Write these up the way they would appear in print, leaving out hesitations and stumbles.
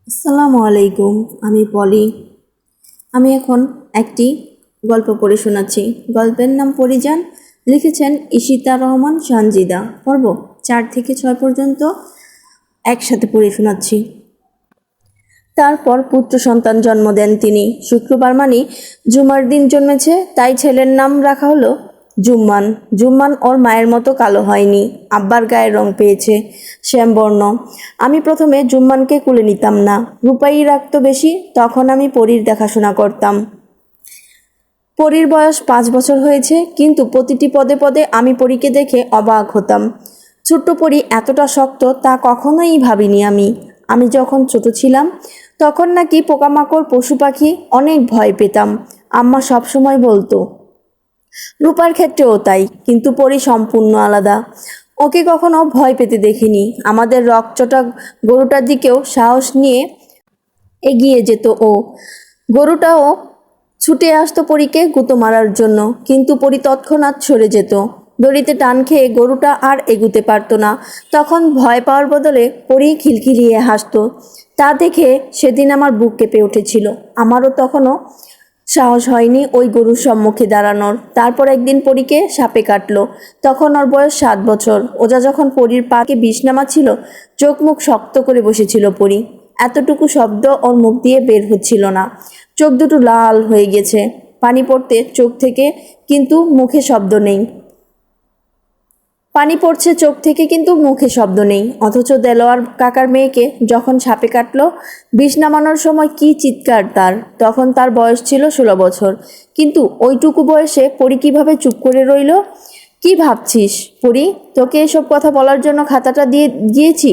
আসসালামু আলাইকুম। আমি পলি। আমি এখন একটি গল্প পড়ে শোনাচ্ছি। গল্পের নাম পরিযান। লিখেছেন ঈশিতা রহমান সানজিদা। পর্ব 4 থেকে 6 পর্যন্ত একসাথে পড়ে শোনাচ্ছি। তারপর পুত্র সন্তান জন্ম দেন তিনি। শুক্রবার মানে জুমার দিন জন্মেছে, তাই ছেলের নাম রাখা হলো জুম্মান। জুম্মান ওর মায়ের মতো কালো হয়নি, আব্বার গায়ের রং পেয়েছে শ্যামবর্ণ। আমি প্রথমে জুম্মানকে কুলে নিতাম না, রূপাই রাখতো বেশি। তখন আমি পরীর দেখাশোনা করতাম। পরীর বয়স 5 বছর হয়েছে, কিন্তু প্রতিটি পদে পদে আমি পরীকে দেখে অবাক হতাম। ছোট্ট পরী এতটা শক্ত তা কখনোই ভাবিনি আমি। আমি যখন ছোট ছিলাম তখন নাকি পোকামাকড় পশু পাখি অনেক ভয় পেতাম। আম্মা সবসময় বলতো। রূপার ক্ষেত্রেও তাই, কিন্তু পরী সম্পূর্ণ আলাদা। ওকে কখনো ভয় পেতে দেখিনি। আমাদের রকচটা গরুটার দিকেও সাহস নিয়ে এগিয়ে যেত ও। গরুটাও ছুটে আসতো পরীকে গুঁতো মারার জন্য, কিন্তু পরী তৎক্ষণাৎ সরে যেত। দড়িতে টান খেয়ে গরুটা আর এগুতে পারতো না। তখন ভয় পাওয়ার বদলে পরী খিলখিলিয়ে হাসতো। তা দেখে সেদিন আমার বুক কেঁপে উঠেছিল। আমারও তখনও সাহস হয়নি ওই গরুর সম্মুখে দাঁড়ানোর। তারপর একদিন পরীকে সাপে কাটলো। তখন ওর বয়স 7 বছর। ওজা যখন পরীর পাকে বিষ নামাচ্ছিল, চোখ মুখ শক্ত করে বসেছিল পরী। এতটুকু শব্দ ওর মুখ দিয়ে বের হচ্ছিল না। চোখ দুটো লাল হয়ে গেছে, পানি পড়তে চোখ থেকে, কিন্তু মুখে শব্দ নেই। পানি পড়ছে চোখ থেকে, কিন্তু মুখে শব্দ নেই। অথচ দেলোয়ার কাকার মেয়েকে যখন সাপে কাটলো, বিষ নামানোর সময় কি চিৎকার তার! তখন তার বয়স ছিল 16 বছর। কিন্তু ওইটুকু বয়সে পরী কিভাবে চুপ করে রইল? কি ভাবছিস পরী? তোকে এসব কথা বলার জন্য খাতাটা দিয়ে গিয়েছি?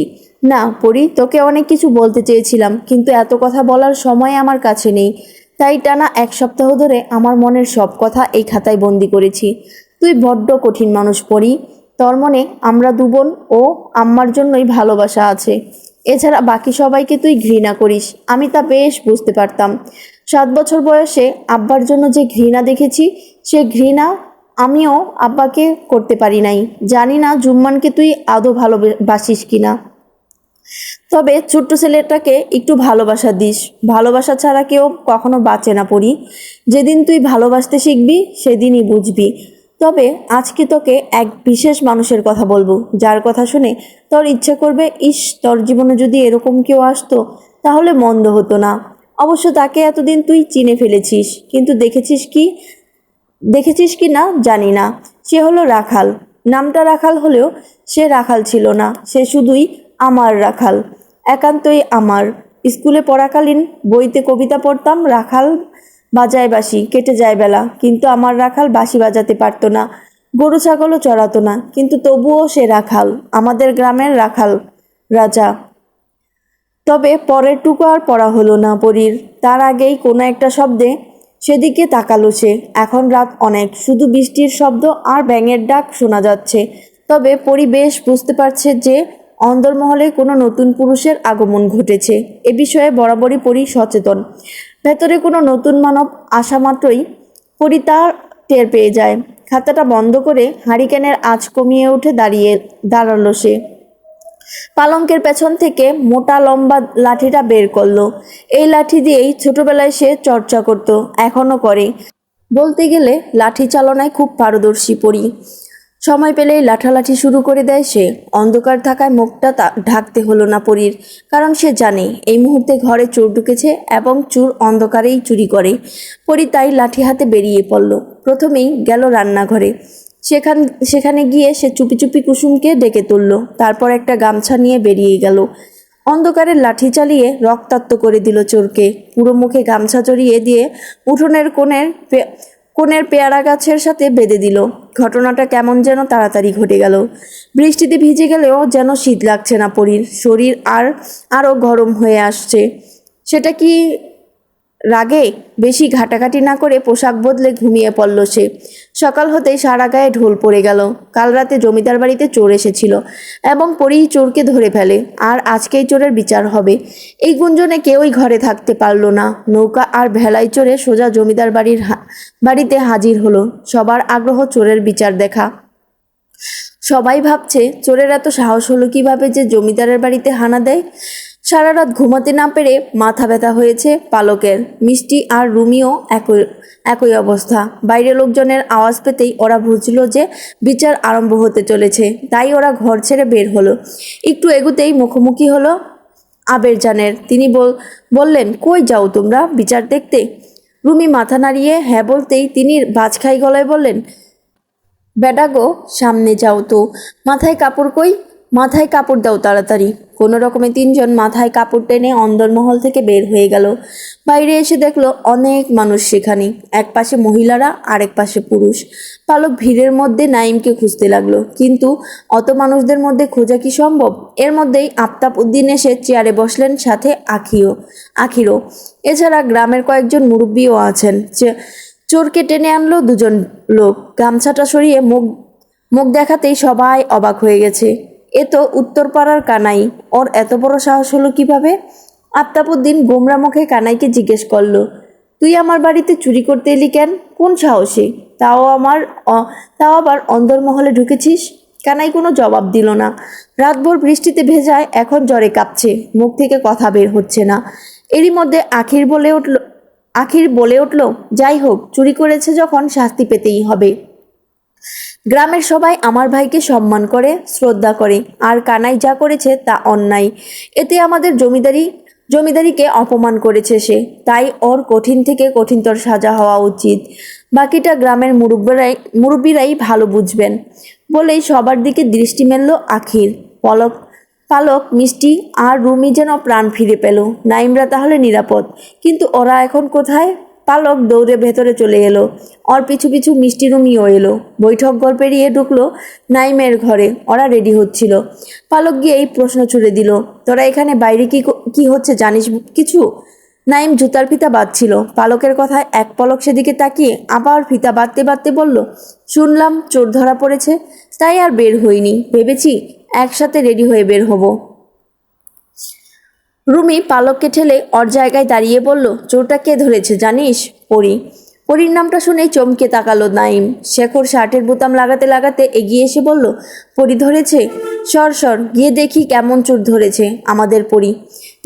না পরী, তোকে অনেক কিছু বলতে চেয়েছিলাম, কিন্তু এত কথা বলার সময় আমার কাছে নেই। তাই টানা 1 সপ্তাহ ধরে আমার মনের সব কথা এই খাতায় বন্দি করেছি। তুই বড্ড কঠিন মানুষ পরী। তোর মনে আমরা দুবোন ও আম্মার জন্যই ভালোবাসা আছে। এছাড়া বাকি সবাইকে তুই ঘৃণা করিস, আমি তা বেশ বুঝতে পারতাম। 7 বছর বয়সে আব্বার জন্য যে ঘৃণা দেখেছি, সে ঘৃণা আমিও আব্বাকে করতে পারি নাই। জানি না জুম্মানকে তুই আদৌ ভালোবাসিস কিনা। তবে ছোট্ট ছেলেটাকে একটু ভালোবাসা দিস। ভালোবাসা ছাড়া কেউ কখনো বাঁচে না পড়ি। যেদিন তুই ভালোবাসতে শিখবি সেদিনই বুঝবি। তবে আজকে তোকে এক বিশেষ মানুষের কথা বলবো, যার কথা শুনে তোর ইচ্ছে করবে, ইস তোর জীবনে যদি এরকম কেউ আসতো তাহলে মন্দ হতো না। অবশ্য তাকে এতদিন তুই চিনে ফেলেছিস, কিন্তু দেখেছিস কি না জানি না। সে হলো রাখাল। নামটা রাখাল হলেও সে রাখাল ছিল না, সে শুধুই আমার রাখাল, একান্তই আমার। স্কুলে পড়াকালীন বইতে কবিতা পড়তাম, রাখাল বাজায় বাঁশি, কেটে যায় বেলা, কিন্তু আমার রাখাল বাঁশি বাজাতে পারতো না, গরু ছাগলও চড়াতো না, কিন্তু তবুও সে রাখাল, আমাদের গ্রামের রাখাল রাজা। তবে পরের টুকু আর পড়া হলো না পরীর। তার আগেই কোনো একটা শব্দে সেদিকে তাকালো সে। এখন রাত অনেক, শুধু বৃষ্টির শব্দ আর ব্যাঙের ডাক শোনা যাচ্ছে। তবে পরী বেশ বুঝতে পারছে যে অন্দরমহলে কোনো নতুন পুরুষের আগমন ঘটেছে। এ বিষয়ে বরাবরই পরী সচেতন। ভেতরে কোনো নতুন মানব আসা মাত্রই পরী তা টের পেয়ে যায়। খাতাটা বন্ধ করে হারিকেনের আঁচ কমিয়ে উঠে দাঁড়ালো সে। পালঙ্কের পেছন থেকে মোটা লম্বা লাঠিটা বের করলো। এই লাঠি দিয়েই ছোটবেলায় সে চর্চা করত, এখনো করে। বলতে গেলে লাঠি চালনায় খুব পারদর্শী পরী। সময় পেলেই লাঠালাঠি শুরু করে দেয় সে। অন্ধকার থাকায় মুখটা ঢাকতে হলো না পরীর, কারণ সে জানে এই মুহূর্তে ঘরে চোর ঢুকেছে এবং চোর অন্ধকারেই চুরি করে। পরী তাই লাঠি হাতে বেরিয়ে পড়ল। প্রথমেই গেল রান্নাঘরে। সেখানে গিয়ে সে চুপি চুপি কুসুমকে ডেকে তুলল। তারপর একটা গামছা নিয়ে বেরিয়ে গেল। অন্ধকারের লাঠি চালিয়ে রক্তাক্ত করে দিল চোরকে। পুরো মুখে গামছা জড়িয়ে দিয়ে উঠোনের কোণের পেয়ারা গাছের সাথে বেঁধে দিল। ঘটনাটা কেমন যেন তাড়াতাড়ি ঘটে গেল। বৃষ্টিতে ভিজে গেলেও যেন শীত লাগছে না পরীর। শরীর আরও গরম হয়ে আসছে। সেটা কি রাগে? বেশি ঘাটাঘাটি না করে পোশাক বদলে ঘুমিয়ে পড়ল সে। সকাল হতেই সারা গায়ে ঢোল পড়ে গেল। কাল রাতে জমিদার বাড়িতে চোর এসেছিল এবং পরেই চোরকে ধরে ফেলে, আর আজকেই চোরের বিচার হবে। এই গুঞ্জনে কেউই ঘরে থাকতে পারল না। নৌকা আর ভেলায় চড়ে সোজা জমিদার বাড়িতে হাজির হলো। সবার আগ্রহ চোরের বিচার দেখা। সবাই ভাবছে চোরের এত সাহস হলো কিভাবে যে জমিদারের বাড়িতে হানা দেয়। সারা রাত ঘুমাতে না পেরে মাথা ব্যথা হয়েছে পালকের। মিষ্টি আর রুমিও একই একই অবস্থা। বাইরে লোকজনের আওয়াজ পেতেই ওরা বুঝলো যে বিচার আরম্ভ হতে চলেছে, তাই ওরা ঘর ছেড়ে বের হলো। একটু এগুতেই মুখোমুখি হলো আবেরজানের। তিনি বললেন, কই যাও তোমরা বিচার দেখতে? রুমি মাথা নাড়িয়ে হ্যাঁ বলতেই তিনি বাজখাই গলায় বললেন, বেডা গো, সামনে যাও তো। মাথায় কাপড় কই? মাথায় কাপড় দাও তাড়াতাড়ি। কোনো রকমে তিনজন মাথায় কাপড় টেনে অন্দরমহল থেকে বের হয়ে গেল। বাইরে এসে দেখলো অনেক মানুষ সেখানে, এক পাশে মহিলারা আরেক পাশে পুরুষ। পালক ভিড়ের মধ্যে নাইমকে খুঁজতে লাগলো, কিন্তু অত মানুষদের মধ্যে খোঁজা কি সম্ভব? এর মধ্যেই আফতাব উদ্দিন এসে চেয়ারে বসলেন, সাথে আখিরও। এছাড়া গ্রামের কয়েকজন মুরব্বীও আছেন। চোরকে টেনে আনলো দুজন লোক। গামছাটা সরিয়ে মুখ দেখাতেই সবাই অবাক হয়ে গেছে। এ তো উত্তরপাড়ার কানাই, ওর এত বড় সাহস হলো কিভাবে? আফতাবউদ্দিন গোমরা মুখে কানাইকে জিজ্ঞেস করলো, তুই আমার বাড়িতে চুরি করতে এলি কেন? কোন সাহসে? তাও আবার অন্দরমহলে ঢুকেছিস? কানাই কোনো জবাব দিল না। রাতভর বৃষ্টিতে ভেজায় এখন জ্বরে কাঁপছে, মুখ থেকে কথা বের হচ্ছে না। এরই মধ্যে আখির বলে উঠল, যাই হোক, চুরি করেছে যখন শাস্তি পেতেই হবে। গ্রামের সবাই আমার ভাইকে সম্মান করে, শ্রদ্ধা করে, আর কানাই যা করেছে তা অন্যায়। এতে আমাদের জমিদারিকে অপমান করেছে সে, তাই ওর কঠিন থেকে কঠিনতর সাজা হওয়া উচিত। বাকিটা গ্রামের মুরব্বীরাই ভালো বুঝবেন। বলেই সবার দিকে দৃষ্টি মেলল আখির। পালক, মিষ্টি আর রুমি যেন প্রাণ ফিরে পেল। নাইমরা তাহলে নিরাপদ, কিন্তু ওরা এখন কোথায়? পালক দৌড়ে ভেতরে চলে এলো। ওর পিছু পিছু মিষ্টি রুমিও এলো। বৈঠক ঘর পেরিয়ে ঢুকলো নাইমের ঘরে। ওরা রেডি হচ্ছিল। পালক গিয়ে এই প্রশ্ন ছুড়ে দিল, তোরা এখানে বাইরে কি হচ্ছে জানিস কিছু? নাইম জুতার ফিতা বাঁধছিল। পালকের কথায় এক পলক সেদিকে তাকিয়ে আবার ফিতা বাঁধতে বাঁধতে বলল, শুনলাম চোর ধরা পড়েছে, তাই আর বের হইনি। ভেবেছি একসাথে রেডি হয়ে বের হব। রুমি পালককে ঠেলে ওর জায়গায় দাঁড়িয়ে বলল, চোরটা কে ধরেছে জানিস? পরি। পরির নামটা শুনেই চমকে তাকালো নাইম। শেখর শার্টের বোতাম লাগাতে লাগাতে এগিয়ে এসে বলল, পরি ধরেছে? সর গিয়ে দেখি কেমন চোর ধরেছে আমাদের পরি।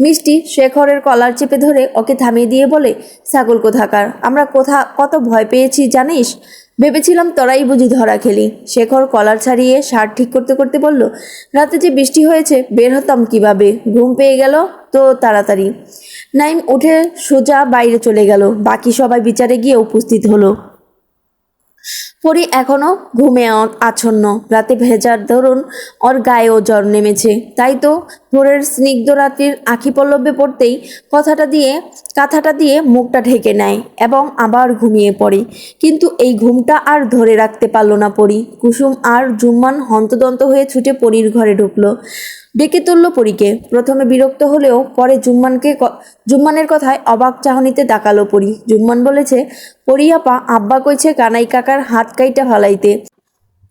মিষ্টি শেখরের কলার চেপে ধরে ওকে থামিয়ে দিয়ে বলে, ছাগল কোথাকার, আমরা কত ভয় পেয়েছি জানিস? ভেবেছিলাম তোরাই বুঝি ধরা খেলি। শেখর কলার ছাড়িয়ে শার্ট ঠিক করতে করতে বলল, রাতে যে বৃষ্টি হয়েছে বের হতাম কিভাবে? ঘুম পেয়ে গেল তো তাড়াতাড়ি। নাইম উঠে সোজা বাইরে চলে গেল। বাকি সবাই বিচারে গিয়ে উপস্থিত হলো। পরি এখনো ঘুমে আচ্ছন্ন। রাতে ভেজার দরুন ওর গায়েও জ্বর নেমেছে। তাই তো ভোরের স্নিগ্ধ রাত্রির আখি পল্লবে পড়তেই কাঁথাটা দিয়ে মুখটা ঢেকে নেয় এবং আবার ঘুমিয়ে পড়ে। কিন্তু এই ঘুমটা আর ধরে রাখতে পারল না পরি। কুসুম আর জুম্মান হন্তদন্ত হয়ে ছুটে পরির ঘরে ঢুকলো। ডেকে তুলল পরীকে। প্রথমে বিরক্ত হলেও পরে জুম্মানের কথায় অবাক চাহনিতে তাকালো পরি। জুম্মান বলেছে, পরি আপা, আব্বা কইছে কানাই কাকার হাত কাইটা ফালাইতে।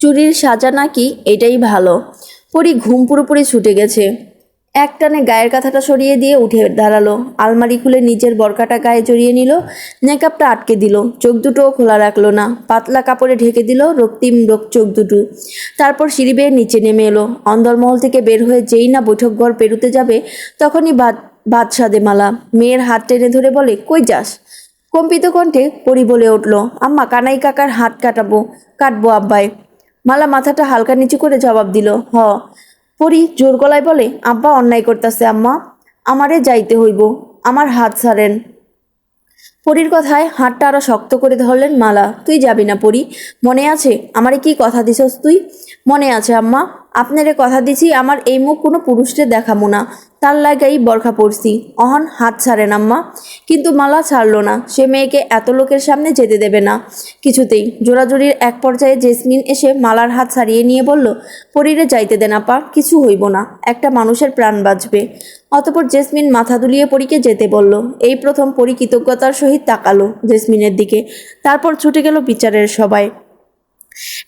চুরির সাজা নাকি এটাই ভালো। পরি ঘুম পুরোপুরি ছুটে গেছে। একটানে গায়ের কাঁথাটা সরিয়ে দিয়ে উঠে দাঁড়ালো। আলমারি খুলে নিচের বরকাটা গায়ে জড়িয়ে নিল। মেকআপটা আটকে দিল। চোখ দুটোও খোলা রাখলো না, পাতলা কাপড়ে ঢেকে দিল রক্তিম চোখ দুটো। তারপর সিঁড়ি বেয়ে নিচে নেমে এলো। অন্দরমহল থেকে বের হয়ে যেই না বৈঠক ঘর পেরুতে যাবে, তখনই বাদশাদে মালা মেয়ের হাত টেনে ধরে বলে, কই যাস? কম্পিত কণ্ঠে পরি বলে উঠল, আম্মা, কানাই কাকার হাত কাটবো আব্বাই। মালা মাথাটা হালকা নিচু করে জবাব দিল, পরি জোর গলায় বলে, আব্বা অন্যায় করতেছে আম্মা, আমারে যাইতে হইব, আমার হাত ছাড়েন। পরির কথায় হাতটা আরো শক্ত করে ধরলেন মালা। তুই যাবি না পরি? মনে আছে আমারে কি কথা দিছস তুই? মনে আছে আম্মা, আপনারে কথা দিছি আমার এই মুখ কোনো পুরুষরে দেখামো না, তার লাগাই বরখা পড়ছি। অহন হাত ছাড়েন আম্মা। কিন্তু মালা ছাড়লো না। সে মেয়েকে এত লোকের সামনে যেতে দেবে না কিছুতেই। জোরাজুরির এক পর্যায়ে জেসমিন এসে মালার হাত ছাড়িয়ে নিয়ে বলল, পরিরে যাইতে দেন আপা, কিছু হইব না, একটা মানুষের প্রাণ বাঁচবে। অতপর জেসমিন মাথা দুলিয়ে পরীকে যেতে বলল। এই প্রথম পরী কৃতজ্ঞতার সহিত তাকালো জেসমিনের দিকে। তারপর ছুটে গেল বিচারের সবাই।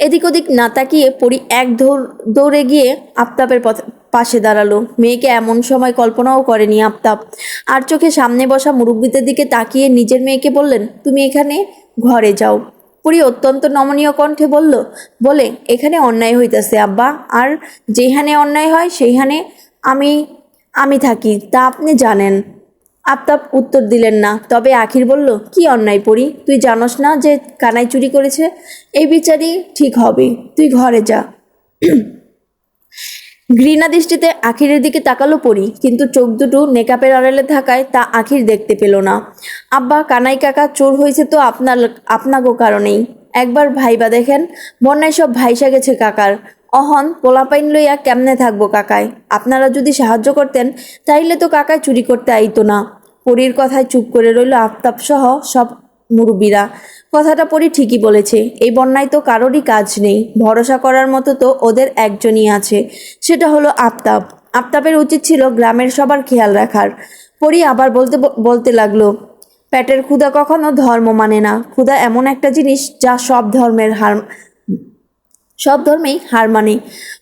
এদিক ওদিক না তাকিয়ে পরি দৌড়ে গিয়ে আফতাবের পাশে দাঁড়ালো। মেয়েকে এমন সময় কল্পনাও করেনি আফতাব। আর চোখে সামনে বসা মুরব্বিদের দিকে তাকিয়ে নিজের মেয়েকে বললেন, তুমি এখানে ঘরে যাও। পরি অত্যন্ত নমনীয় কণ্ঠে বলে, এখানে অন্যায় হইতেছে আব্বা, আর যেখানে অন্যায় হয় সেইখানে আমি থাকি তা আপনি জানেন। আফতাব উত্তর দিলেন না, তবে আখির বলল, কি অন্যায় পড়ি, তুই জানোস না যে কানাই চুরি করেছে? এই বিচারই ঠিক হবে, তুই ঘরে যা। ঘৃণা দৃষ্টিতে আখিরের দিকে তাকালো পরি, কিন্তু চোখ দুটো নেকাপের আড়ালে থাকায় তা আখির দেখতে পেল না। আব্বা, কানাই কাকা চোর হয়েছে তো আপনাগো কারণেই। একবার ভাইবা দেখেন, বন্যায় সব ভাইসা গেছে কাকার। অহন পোলাপাইন লইয়া কেমনে থাকবো কাকায়? আপনারা যদি সাহায্য করতেন তাইলে তো কাকায় চুরি করতে আইতো না। পরীর কথায় চুপ করে রইল আফতাব সহ সব মুরব্বীরা। কথাটা পরি ঠিকই বলেছে, এই বন্যায় তো কারোরই কাজ নেই, ভরসা করার মতো তো ওদের একজনই আছে, সেটা হলো আফতাব। আফতাবের উচিত ছিল গ্রামের সবার খেয়াল রাখার। পরি আবার বলতে লাগলো, পেটের ক্ষুধা কখনো ধর্ম মানে না। ক্ষুধা এমন একটা জিনিস যা সব ধর্মেই হার মানে।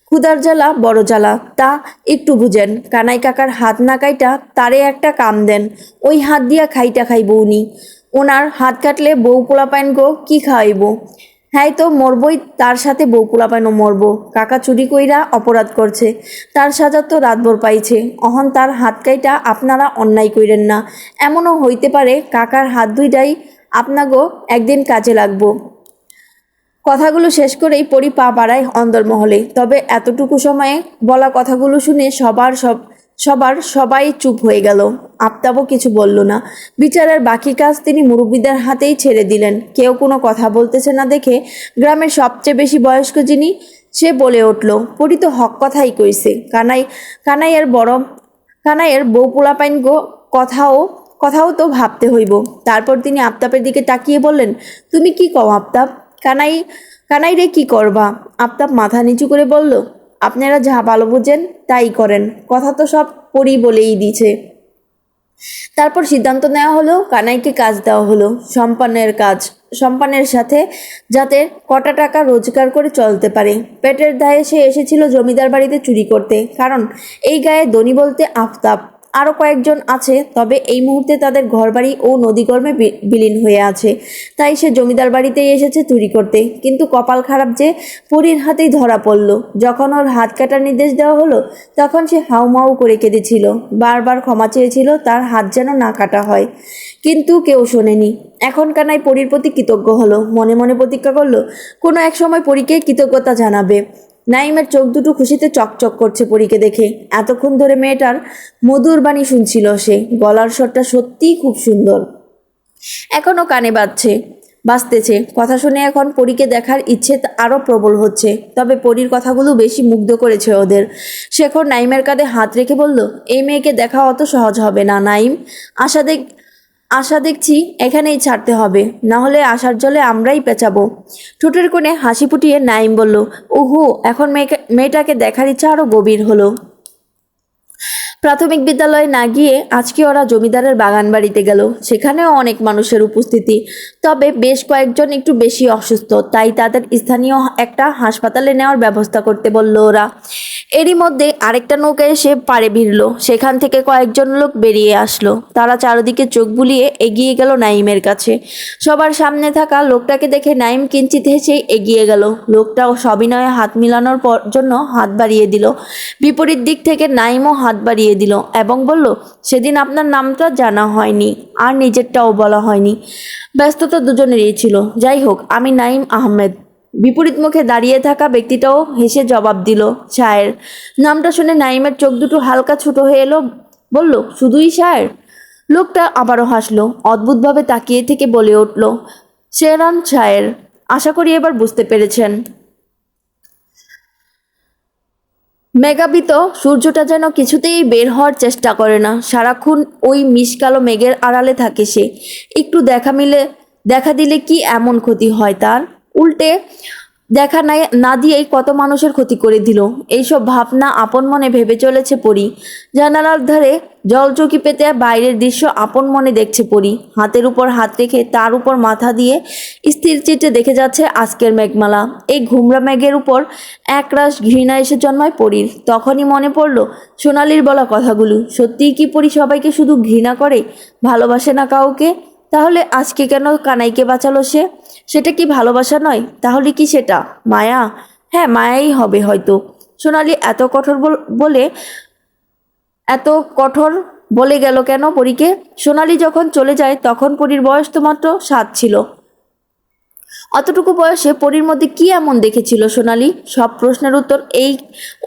ক্ষুধার জ্বালা বড় জ্বালা, তা একটু বুঝেন। কানাই কাকার হাত না কাইটা তারে একটা কাম দেন, ওই হাত দিয়া খাইটা খাইব উনি। ওনার হাত কাটলে বউ পোলাপাইন গো কি খাওয়াইব? হ্যাঁ তো মরবই, তার সাথে বউ পোলাপাইনও মরবো। কাকা চুরি কইরা অপরাধ করছে, তার সাজা তো রাতভর পাইছে। অহন তার হাত কাইটা আপনারা অন্যায় কইরেন না। এমনও হইতে পারে কাকার হাত দুইটাই আপনাগো একদিন কাজে লাগবো। কথাগুলো শেষ করেই পরি পা বাড়ায় অন্দরমহলে। তবে এতটুকু সময়ে বলা কথাগুলো শুনে সবাই চুপ হয়ে গেল। আফতাবও কিছু বলল না। বিচারের বাকি কাজ তিনি মুরব্বীদের হাতেই ছেড়ে দিলেন। কেউ কোনো কথা বলতেছে না দেখে গ্রামের সবচেয়ে বেশি বয়স্ক যিনি, সে বলে উঠল, পরি তো হক কথাই কইছে। কানাইয়ের বড় কানাইয়ের বউ পোলাপাইন গো, কথাও তো ভাবতে হইব। তারপর তিনি আফতাবের দিকে তাকিয়ে বললেন, তুমি কি কও আফতাব? কানাই কানাই রে কি করবা? আফতাব মাথা নিচু করে বলল, আপনারা যা ভালো বুঝেন তাই করেন, কথা তো সব পরি বলেই দিছে। তারপর সিদ্ধান্ত নেওয়া হলো, কানাইকে কাজ দেওয়া হলো, সম্পানের সাথে, যাতে কটা টাকা রোজগার করে চলতে পারে। পেটের দায়ে সে এসেছিল জমিদার বাড়িতে চুরি করতে, কারণ এই গায়ে ধনী বলতে আফতাব। আরও কয়েকজন আছে, তবে এই মুহূর্তে তাদের ঘরবাড়ি ও নদীগর্মে বিলীন হয়ে আছে, তাই সে জমিদার বাড়িতেই এসেছে চুরি করতে। কিন্তু কপাল খারাপ যে পরীর হাতেই ধরা পড়ল। যখন ওর হাত কাটার নির্দেশ দেওয়া হলো, তখন সে হাউমাউ করে কেঁদেছিল, বারবার ক্ষমা চেয়েছিল তার হাত যেন না কাটা হয়, কিন্তু কেউ শোনেনি। এখন কানাই পরীর প্রতি কৃতজ্ঞ হলো, মনে মনে প্রতিজ্ঞা করলো কোনো এক সময় পরীকে কৃতজ্ঞতা জানাবে। নাইমের চোখ দুটো খুশিতে চকচক করছে পরীকে দেখে। এতক্ষণ ধরে মেয়েটার মধুর বাণী শুনছিল সে, গলার স্বরটা সত্যিই খুব সুন্দর, এখনও কানে বাজতেছে। কথা শুনে এখন পরীকে দেখার ইচ্ছে আরও প্রবল হচ্ছে। তবে পরীর কথাগুলো বেশি মুগ্ধ করেছে ওদের। শেখর নাইমের কাঁধে হাত রেখে বলল, এই মেয়েকে দেখা অত সহজ হবে না নাইম। আশা দেখছি এখানেই ছাড়তে হবে, না হলে আশার জলে আমরাই পেঁচাবো। ঠোঁটের কোণে হাসি ফুটিয়ে নাইম বলল, ওহো, এখন মেয়েটাকে দেখার ইচ্ছা আরও গভীর হলো। প্রাথমিক বিদ্যালয়ে না গিয়ে আজকে ওরা জমিদারের বাগান বাড়িতে গেল। সেখানেও অনেক মানুষের উপস্থিতি, তবে বেশ কয়েকজন একটু বেশি অসুস্থ, তাই তাদের স্থানীয় একটা হাসপাতালে নেওয়ার ব্যবস্থা করতে বলল ওরা। এরই মধ্যে আরেকটা নৌকা এসে পাড়ে ভিড়ল। সেখান থেকে কয়েকজন লোক বেরিয়ে আসলো। তারা চারদিকে চোখ বুলিয়ে এগিয়ে গেল নাইমের কাছে। সবার সামনে থাকা লোকটাকে দেখে নাইম কিঞ্চিত হেসেই এগিয়ে গেল। লোকটাও সবিনয়ে হাত মিলানোর জন্য হাত বাড়িয়ে দিল। বিপরীত দিক থেকে নাইমও হাত বাড়িয়ে দিল এবং বলল, সেদিন আপনার নামটা জানা হয়নি আর নিজেরটাও বলা হয়নি। ব্যস্ততা দুজনেরই ছিল। যাই হোক, আমি নাইম আহমেদ। বিপরীত মুখে দাঁড়িয়ে থাকা ব্যক্তিটাও হেসে জবাব দিল, শায়ের। নামটা শুনে নাইমের চোখ দুটো হালকা ছোট হয়ে এলো। বলল, শুধুই শায়ের? লোকটা আবারও হাসলো, অদ্ভুতভাবে তাকিয়ে থেকে বলে উঠল, শেরান শায়ের। আশা করি এবার বুঝতে পেরেছেন। মেঘাবৃত সূর্যটা যেন কিছুতেই বের হওয়ার চেষ্টা করে না। সারাক্ষণ ওই মিশকালো মেঘের আড়ালে থাকে সে। একটু দেখা দিলে কি এমন ক্ষতি হয় তার? উল্টে দেখা না দিয়েই কত মানুষের ক্ষতি করে দিল। এইসব ভাবনা আপন মনে ভেবে চলেছে পরি। জানালার ধারে জলচৌকি পেতে বাইরের দৃশ্য আপন মনে দেখছে পরি। হাতের উপর হাত রেখে তার উপর মাথা দিয়ে স্থির চিত্তে দেখে যাচ্ছে আজকের মেঘমালা। এই ঘুমরা মেঘের উপর একরাশ ঘৃণা এসে জন্মায় পরির। তখনই মনে পড়ল সোনালির বলা কথাগুলো। সত্যিই কি পরি সবাইকে শুধু ঘৃণা করে, ভালোবাসে না কাউকে? তাহলে আজকে কেন কানাইকে বাঁচালো সে? সেটা কি ভালোবাসা নয়? তাহলে কি সেটা মায়া? হ্যাঁ, মায়াই হবে হয়তো। সোনালি এত কঠোর বলে এত কঠোর বলে গেল কেন পরীকে? সোনালি যখন চলে যায় তখন পরীর বয়স তো মাত্র 7 ছিল। অতটুকু বয়সে পরীর মধ্যে কি এমন দেখেছিল সোনালি? সব প্রশ্নের উত্তর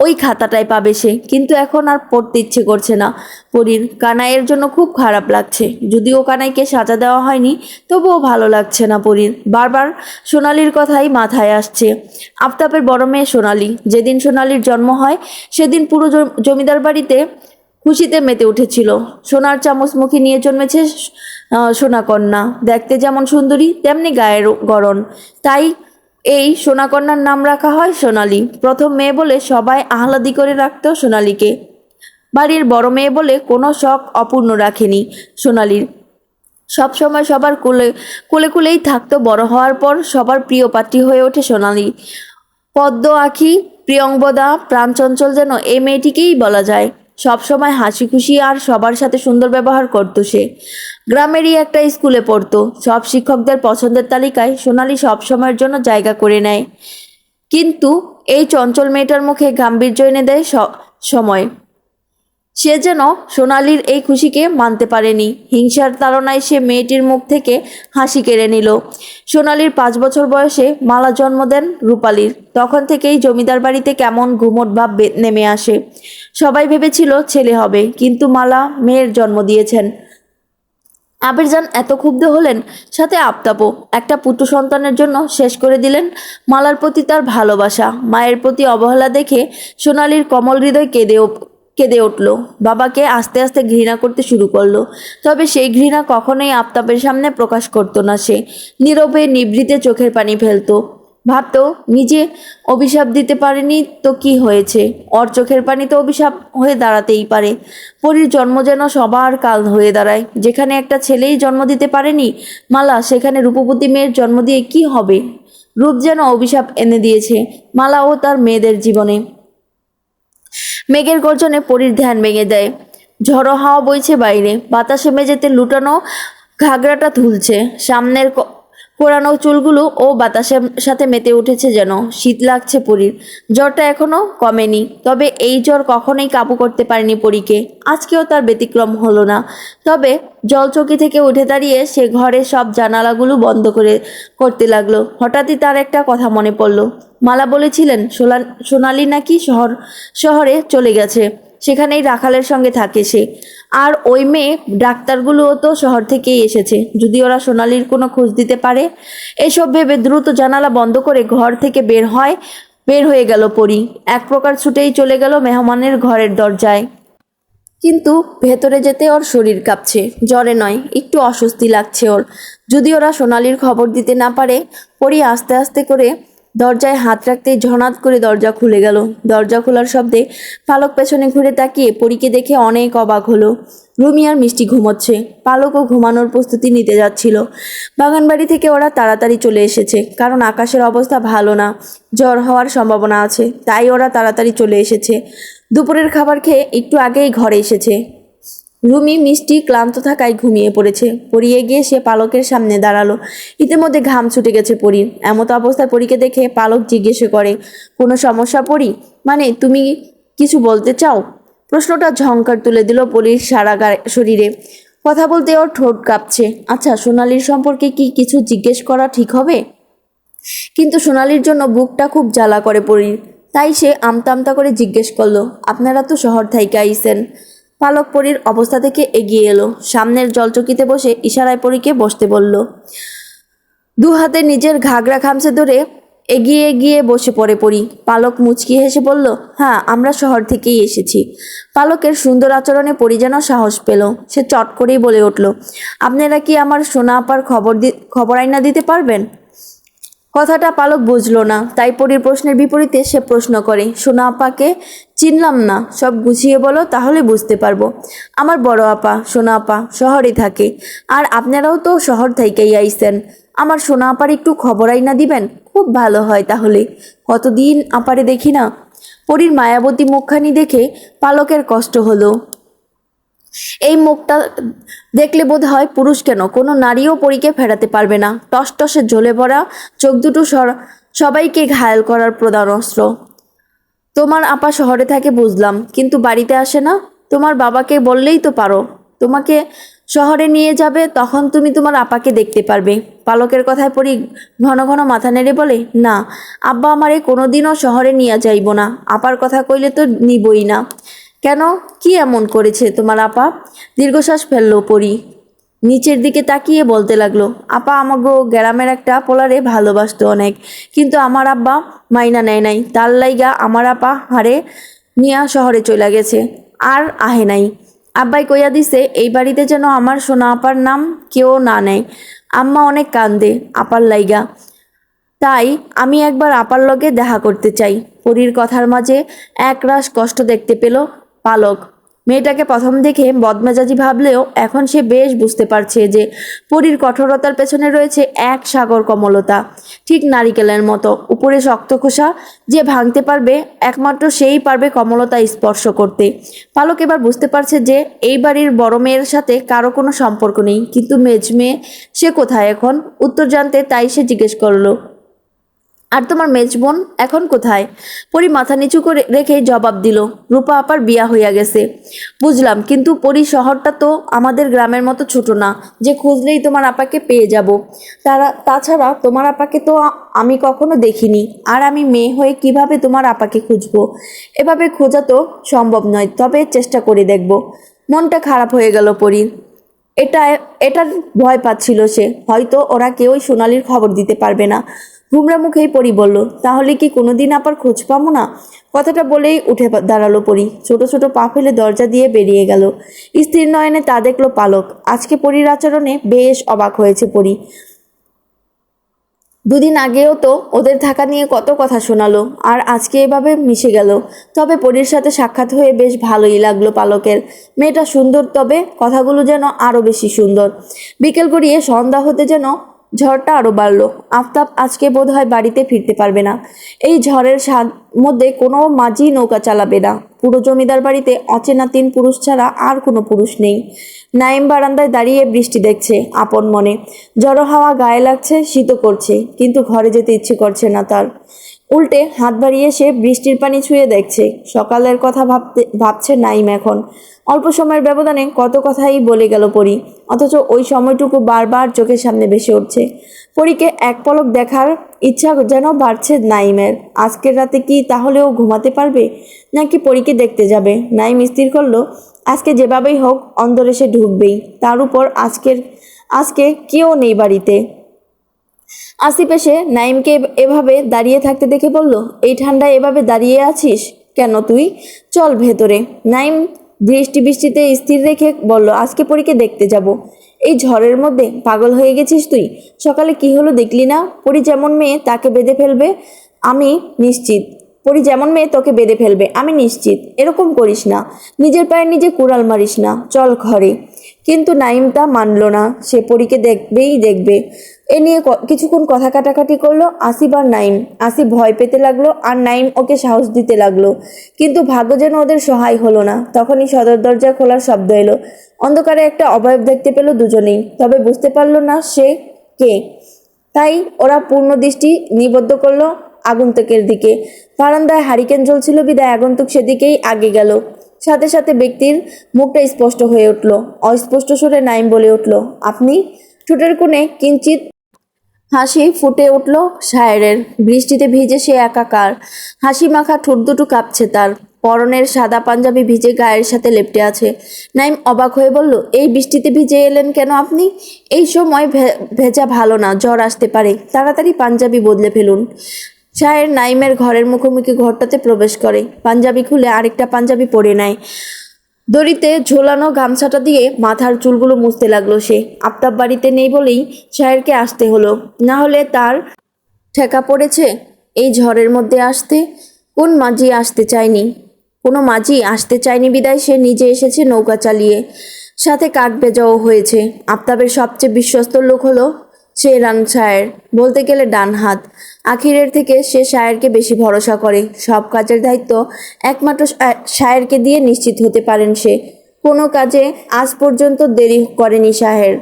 ওই খাতাটায় পাবে সে। কিন্তু এখন আর পড়তে ইচ্ছে করছে না পরীর। কানাইয়ের জন্য খুব খারাপ লাগছে। যদিও কানাইকে সাজা দেওয়া হয়নি, তবুও ভালো লাগছে না পরীর। বারবার সোনালির কথাই মাথায় আসছে। আফতাবের বড় মেয়ে সোনালি। যেদিন সোনালির জন্ম হয় সেদিন পুরো জমিদার বাড়িতে খুশিতে মেতে উঠেছিল। সোনার চামচ মুখে নিয়ে জন্মেছে সোনাকন্যা। দেখতে যেমন সুন্দরী তেমনি গায়ের গড়ন। তাই এই সোনাকন্যার নাম রাখা হয় সোনালি। প্রথম মেয়ে বলে সবাই আহ্লাদি করে রাখত সোনালিকে। বাড়ির বড় মেয়ে বলে কোনো শখ অপূর্ণ রাখেনি সোনালির। সবসময় সবার কোলে কোলে কোলেই থাকতো। বড় হওয়ার পর সবার প্রিয় পাত্রী হয়ে ওঠে সোনালি। পদ্ম আঁখি, প্রিয়ংবদা, প্রাণচঞ্চল যেন এই মেয়েটিকেই বলা যায়। সব সময় হাসি খুশি আর সবার সাথে সুন্দর ব্যবহার করতো সে। গ্রামেরই একটা স্কুলে পড়তো। সব শিক্ষকদের পছন্দের তালিকায় সোনালি সব সময়ের জন্য জায়গা করে নেয়। কিন্তু এই চঞ্চল মেয়েটার মুখে গাম্ভীর্য এনে দেয় সময়। সে যেন সোনালির এই খুশিকে মানতে পারেনি। হিংসার তাড়নায় সে মেয়েটির মুখ থেকে হাসি কেড়ে নিল। সোনালির 5 বছর বয়সে মালা জন্ম দেন রূপালীর। তখন থেকেই জমিদার বাড়িতে কেমন গুমোট ভাব নেমে আসে। সবাই ভেবেছিল ছেলে হবে, কিন্তু মালা মেয়ের জন্ম দিয়েছেন। আবিরজান এত ক্ষুব্ধ হলেন, সাথে আফতাবও। একটা পুত্র সন্তানের জন্য শেষ করে দিলেন মালার প্রতি তার ভালোবাসা। মায়ের প্রতি অবহেলা দেখে সোনালির কোমল হৃদয় কেঁদে উঠল। বাবাকে আস্তে আস্তে ঘৃণা করতে শুরু করলো। তবে সেই ঘৃণা কখনোই আফতাবের সামনে প্রকাশ করতো না সে। নীরবে নিভৃতে চোখের পানি ফেলতো। ভাবতো নিজে অভিশাপ দিতে পারেনি তো কি হয়েছে, ওর চোখের পানি তো অভিশাপ হয়ে দাঁড়াতেই পারে। পরীর জন্ম যেন সবার কাল হয়ে দাঁড়ায়। যেখানে একটা ছেলেই জন্ম দিতে পারেনি মালা, সেখানে রূপবতী মেয়ের জন্ম দিয়ে কি হবে? রূপ যেন অভিশাপ এনে দিয়েছে মালা ও তার মেয়েদের জীবনে। মেঘের গর্জনে পরীর ধ্যান ভেঙে দেয়। ঝড়ো হাওয়া বইছে বাইরে। বাতাসে মেঝেতে লুটানো ঘাগরাটা ধুলছে। সামনের কোরানো চুলগুলো ও বাতাসের সাথে মেতে উঠেছে যেন। শীত লাগছে পরীর। জ্বরটা এখনো কমেনি, তবে এই জ্বর কখনোই কাবু করতে পারেনি পরীকে। আজকেও তার ব্যতিক্রম হলো না। তবে জলচৌকি থেকে উঠে দাঁড়িয়ে সে ঘরের সব জানালাগুলো বন্ধ করতে লাগলো। হঠাৎই তার একটা কথা মনে পড়ল। মালা বলেছিলেন সোনালি নাকি শহরে চলে গেছে। সেখানেই রাখালের সঙ্গে থাকে সে। আর ওই মেয়ে ডাক্তারগুলোও তো শহর থেকেই এসেছে। যদি ওরা সোনালির কোনো খোঁজ দিতে পারে। এসব ভেবে দ্রুত জানালা বন্ধ করে ঘর থেকে বের হয়ে গেল পরী। এক প্রকার ছুটেই চলে গেল মেহমানের ঘরের দরজায়। কিন্তু ভেতরে যেতে ওর শরীর কাঁপছে। জ্বরে নয়, একটু অস্বস্তি লাগছে ওর। যদি ওরা সোনালির খবর দিতে না পারে। পরী আস্তে আস্তে করে দরজায় হাত রাখতেই ঝনাত করে দরজা খুলে গেল। দরজা খোলার শব্দে পালক পেছনে ঘুরে তাকিয়ে পরীকে দেখে অনেক অবাক হলো। রুমি আর মিষ্টি ঘুমোচ্ছে। পালকও ঘুমানোর প্রস্তুতি নিতে যাচ্ছিল। বাগানবাড়ি থেকে ওরা তাড়াতাড়ি চলে এসেছে, কারণ আকাশের অবস্থা ভালো না, ঝড় হওয়ার সম্ভাবনা আছে। তাই ওরা তাড়াতাড়ি চলে এসেছে। দুপুরের খাবার খেয়ে একটু আগেই ঘরে এসেছে। রুমি মিষ্টি ক্লান্ত থাকায় ঘুমিয়ে পড়েছে। পরী গিয়ে সে পালকের সামনে দাঁড়ালো। ইতিমধ্যে ঘাম ছুটে গেছে পরীর। এমত অবস্থায় পরীকে দেখে পালক জিজ্ঞেস করে, কোনো সমস্যা পরী? মানে তুমি কিছু বলতে চাও? প্রশ্নটা ঝংকার তুলে দিল পরীর সারা শরীরে। কথা বলতে ওর ঠোঁট কাঁপছে। আচ্ছা, সোনালির সম্পর্কে কি কিছু জিজ্ঞেস করা ঠিক হবে? কিন্তু সোনালির জন্য বুকটা খুব জ্বালা করে পরীর। তাই সে আমতা আমতা করে জিজ্ঞেস করলো, আপনারা তো শহর থেকে আইছেন। পালক পরীর অবস্থা থেকে এগিয়ে এলো। সামনের জলচকিতে বসে ইশারায় পরীকে বসতে বলল। দু হাতে নিজের ঘাগরা খামচে ধরে এগিয়ে গিয়ে বসে পড়ে পরী। পালক মুচকি হেসে বলল, হ্যাঁ, আমরা শহর থেকেই এসেছি। পালকের সুন্দর আচরণে পরী যেন সাহস পেল। সে চট করেই বলে উঠল, আপনারা কি আমার সোনা আপার খবর আইনা দিতে পারবেন? কথাটা পালক বুঝলো না। তাই পরীর প্রশ্নের বিপরীতে সে প্রশ্ন করে, সোনা আপাকে চিনলাম না, সব গুছিয়ে বলো, তাহলে বুঝতে পারবো। আমার বড় আপা সোনা আপা শহরে থাকে। আর আপনারাও তো শহর থেকেই আইছেন। আমার সোনা আপার একটু খবর আইনা দিবেন? খুব ভালো হয় তাহলে। কতদিন আপারে দেখি না। পরীর মায়াবতী মুখখানি দেখে পালকের কষ্ট হলো। এই মুখটা দেখলে বোধ হয় পুরুষ কেন কোনো নারীও পরীকে ফেরাতে পারবে না। টসটসে জ্বলে ভরা চোখ দুটো সবাইকে ঘায়েল করার প্রধান অস্ত্র। তোমার আপা শহরে থাকে বুঝলাম, কিন্তু বাড়িতে আসে না? তোমার বাবাকে বললেই তো পারো, তোমাকে শহরে নিয়ে যাবে, তখন তুমি তোমার আপাকে দেখতে পারবে। পালকের কথায় পরি ঘন ঘন মাথা নেড়ে বলে, না আব্বা আমারে কোনোদিনও শহরে নিয়ে যাইব না, আপার কথা কইলে তো নিবই না। কেন, কি এমন করেছে তোমার আপা? দীর্ঘশ্বাস ফেললো পরি, নিচের দিকে তাকিয়ে বলতে লাগলো, আপা আমাগো গ্রামের একটা পোলারে ভালোবাসতো অনেক, কিন্তু আমার আব্বা মাইনা নেয় নাই, তার লাইগা আমার আপা হারে নিয়া শহরে চলে গেছে, আর আহে নাই। আব্বাই কইয়া দিছে এই বাড়িতে যেন আমার সোনা আপার নাম কেউ না নেয়। আম্মা অনেক কান্দে আপার লাইগা, তাই আমি একবার আপার লগে দেখা করতে চাই। পরীর কথার মাঝে একরাশ কষ্ট দেখতে পেল পালক। মেয়েটাকে প্রথম দেখে বদমেজাজি ভাবলেও এখন সে বেশ বুঝতে পারছে যে পরীর কঠোরতার পেছনে রয়েছে এক সাগর কমলতা, ঠিক নারিকেলের মতো উপরে শক্ত খোসা, যে ভাঙতে পারবে একমাত্র সেই পারবে কমলতা স্পর্শ করতে। পালক এবার বুঝতে পারছে যে এই বাড়ির বড় মেয়ের সাথে কারো কোনো সম্পর্ক নেই, কিন্তু মেজ মেয়ে সে কোথায় এখন? উত্তর জানতে তাই সে জিজ্ঞেস করলো, আর তোমার মেজ বোন এখন কোথায়? পরি মাথা নিচু করে রেখে জবাব দিল, রূপা আপার বিয়া হইয়া গেছে। বুঝলাম, কিন্তু পরি শহরটা তো আমাদের গ্রামের মতো ছোট না যে খুঁজলেই তোমার আপাকে পেয়ে যাব। তাছাড়া তোমার আপাকে তো আমি কখনো দেখিনি, আর আমি মেয়ে হয়ে কিভাবে তোমার আপাকে খুঁজবো? এভাবে খোঁজা তো সম্ভব নয়, তবে চেষ্টা করে দেখব। মনটা খারাপ হয়ে গেল পরির। এটা এটার ভয় পাচ্ছিল সে, হয়তো ওরা কেউই সোনালির খবর দিতে পারবে না। গুমরা মুখেই পরি বলল, তাহলে কি কোনোদিন আবার খোঁজ পাবো না? কথাটা বলেই উঠে দাঁড়ালো পরি, ছোট ছোট পা ফেলে দরজা দিয়ে বেরিয়ে গেল। স্থির নয়নে তা দেখলো পালক। আজকে পরির আচরণে বেশ অবাক হয়েছে পরি। দুদিন আগেও তো ওদের থাকা নিয়ে কত কথা শোনালো, আর আজকে এভাবে মিশে গেল। তবে পরীর সাথে সাক্ষাৎ হয়ে বেশ ভালোই লাগলো পালকের। মেয়েটা সুন্দর, তবে কথাগুলো যেন আরও বেশি সুন্দর। বিকেল গড়িয়ে সন্ধ্যা হতে যেন ঝড়টা আরও বাড়লো। আফতাব আজকে বোধহয় বাড়িতে ফিরতে পারবে না। এই ঝড়ের মধ্যে কোনো মাঝি নৌকা চালাবে না। পুরো জমিদার বাড়িতে অচেনা তিন পুরুষ ছাড়া আর কোনো পুরুষ নেই। নাইম বারান্দায় দাঁড়িয়ে বৃষ্টি দেখছে আপন মনে। জড়ো হাওয়া গায়ে লাগছে, শীত করছে, কিন্তু ঘরে যেতে ইচ্ছে করছে না তার। উল্টে হাত বাড়িয়ে সে বৃষ্টির পানি ছুঁয়ে দেখছে। সকালের কথা ভাবছে নাইম এখন। অল্প সময়ের ব্যবধানে কত কথাই বলে গেল পরি, অথচ ওই সময়টুকু বারবার চোখের সামনে ভেসে উঠছে। পরীকে এক পলক দেখার ইচ্ছা যেন বাড়ছে নাইমের। আজকের রাতে কি তাহলেও ঘুমাতে পারবে, নাকি পরীকে দেখতে যাবে? নাইম স্থির করলো, আজকে যেভাবেই হোক অন্দরে সে ঢুকবেই। তার উপর আজকে কেউ নেই বাড়িতে। আসিফ এসে নাইমকে এভাবে দাঁড়িয়ে থাকতে দেখে বলল, এই ঠান্ডায় এভাবে দাঁড়িয়ে আছিস কেন তুই? চল ভেতরে। নাইম বৃষ্টিতে স্থির রেখে বলল, আজকে পরীকে দেখতে যাব। এই ঝড়ের মধ্যে পাগল হয়ে গেছিস তুই? সকালে কি হলো দেখলি না? পরী যেমন মেয়ে তাকে বেঁধে ফেলবে আমি নিশ্চিত। পরী যেমন মেয়ে তোকে বেঁধে ফেলবে আমি নিশ্চিত। এরকম করিস না, নিজের পায়ে নিজে কুড়াল মারিস না, চল ঘরে। কিন্তু নাইম তা মানল না, সে পরীকে দেখবেই দেখবে। এ নিয়ে কিছুক্ষণ কথা কাটাকাটি করলো আসিফ আর নাইম। আসিফ ভয় পেতে লাগলো, আর নাইম ওকে সাহস দিতে লাগলো, কিন্তু ভাগ্য যেন ওদের সহায় হলো না। তখনই সদর দরজা খোলার শব্দ এলো। অন্ধকারে একটা অবয়ব দেখতে পেল দুজনেই, তবে বুঝতে পারলো না সে কে। তাই ওরা পূর্ণ দৃষ্টি নিবদ্ধ করলো আগন্তুকের দিকে। বারান্দায় হারিকেন জ্বলছিল বিদায় আগন্তুক সেদিকেই আগে গেল। সাথে সাথে ব্যক্তির মুখটা স্পষ্ট হয়ে উঠল। অস্পষ্ট সুরে নাইম বলে উঠল, আপনি? ঠোঁটের কোণে কিঞ্চিত হাসি ফুটে উঠল শায়েরের। বৃষ্টিতে ভিজে সে একাকার, হাসি মাখা ঠোঁট দুটো কাঁপছে তার। পরনের সাদা পাঞ্জাবি ভিজে গায়ের সাথে লেপ্টে আছে। নাইম অবাক হয়ে বলল, এই বৃষ্টিতে ভিজে এলেন কেন আপনি? এই সময় ভেজা ভালো না, জ্বর আসতে পারে, তাড়াতাড়ি পাঞ্জাবি বদলে ফেলুন। শায়ের নাইমের ঘরের মুখোমুখি ঘরটাতে প্রবেশ করে, পাঞ্জাবি খুলে আরেকটা পাঞ্জাবি পরে নেয়। দড়িতে ঝোলানো গামছাটা দিয়ে মাথার চুলগুলো মুছতে লাগলো সে। আফতাব বাড়িতে নেই বলেই শায়েরকে আসতে হলো, না হলে তার ঠেকা পড়েছে এই ঝড়ের মধ্যে আসতে। কোন মাঝি আসতে চায়নি, কোনো মাঝি আসতে চায়নি বিদায় সে নিজে এসেছে নৌকা চালিয়ে, সাথে কাঠ ভেজাও হয়েছে। আফতাবের সবচেয়ে বিশ্বস্ত লোক হলো সে শায়ের, বলতে গেলে ডান হাত। আখিরের থেকে সে শায়েরকে বেশি ভরসা করে। সব কাজের দায়িত্ব একমাত্র শায়েরকে দিয়ে নিশ্চিত হতে পারেন সে। কোনো কাজে আজ পর্যন্ত দেরি করেনি শায়ের।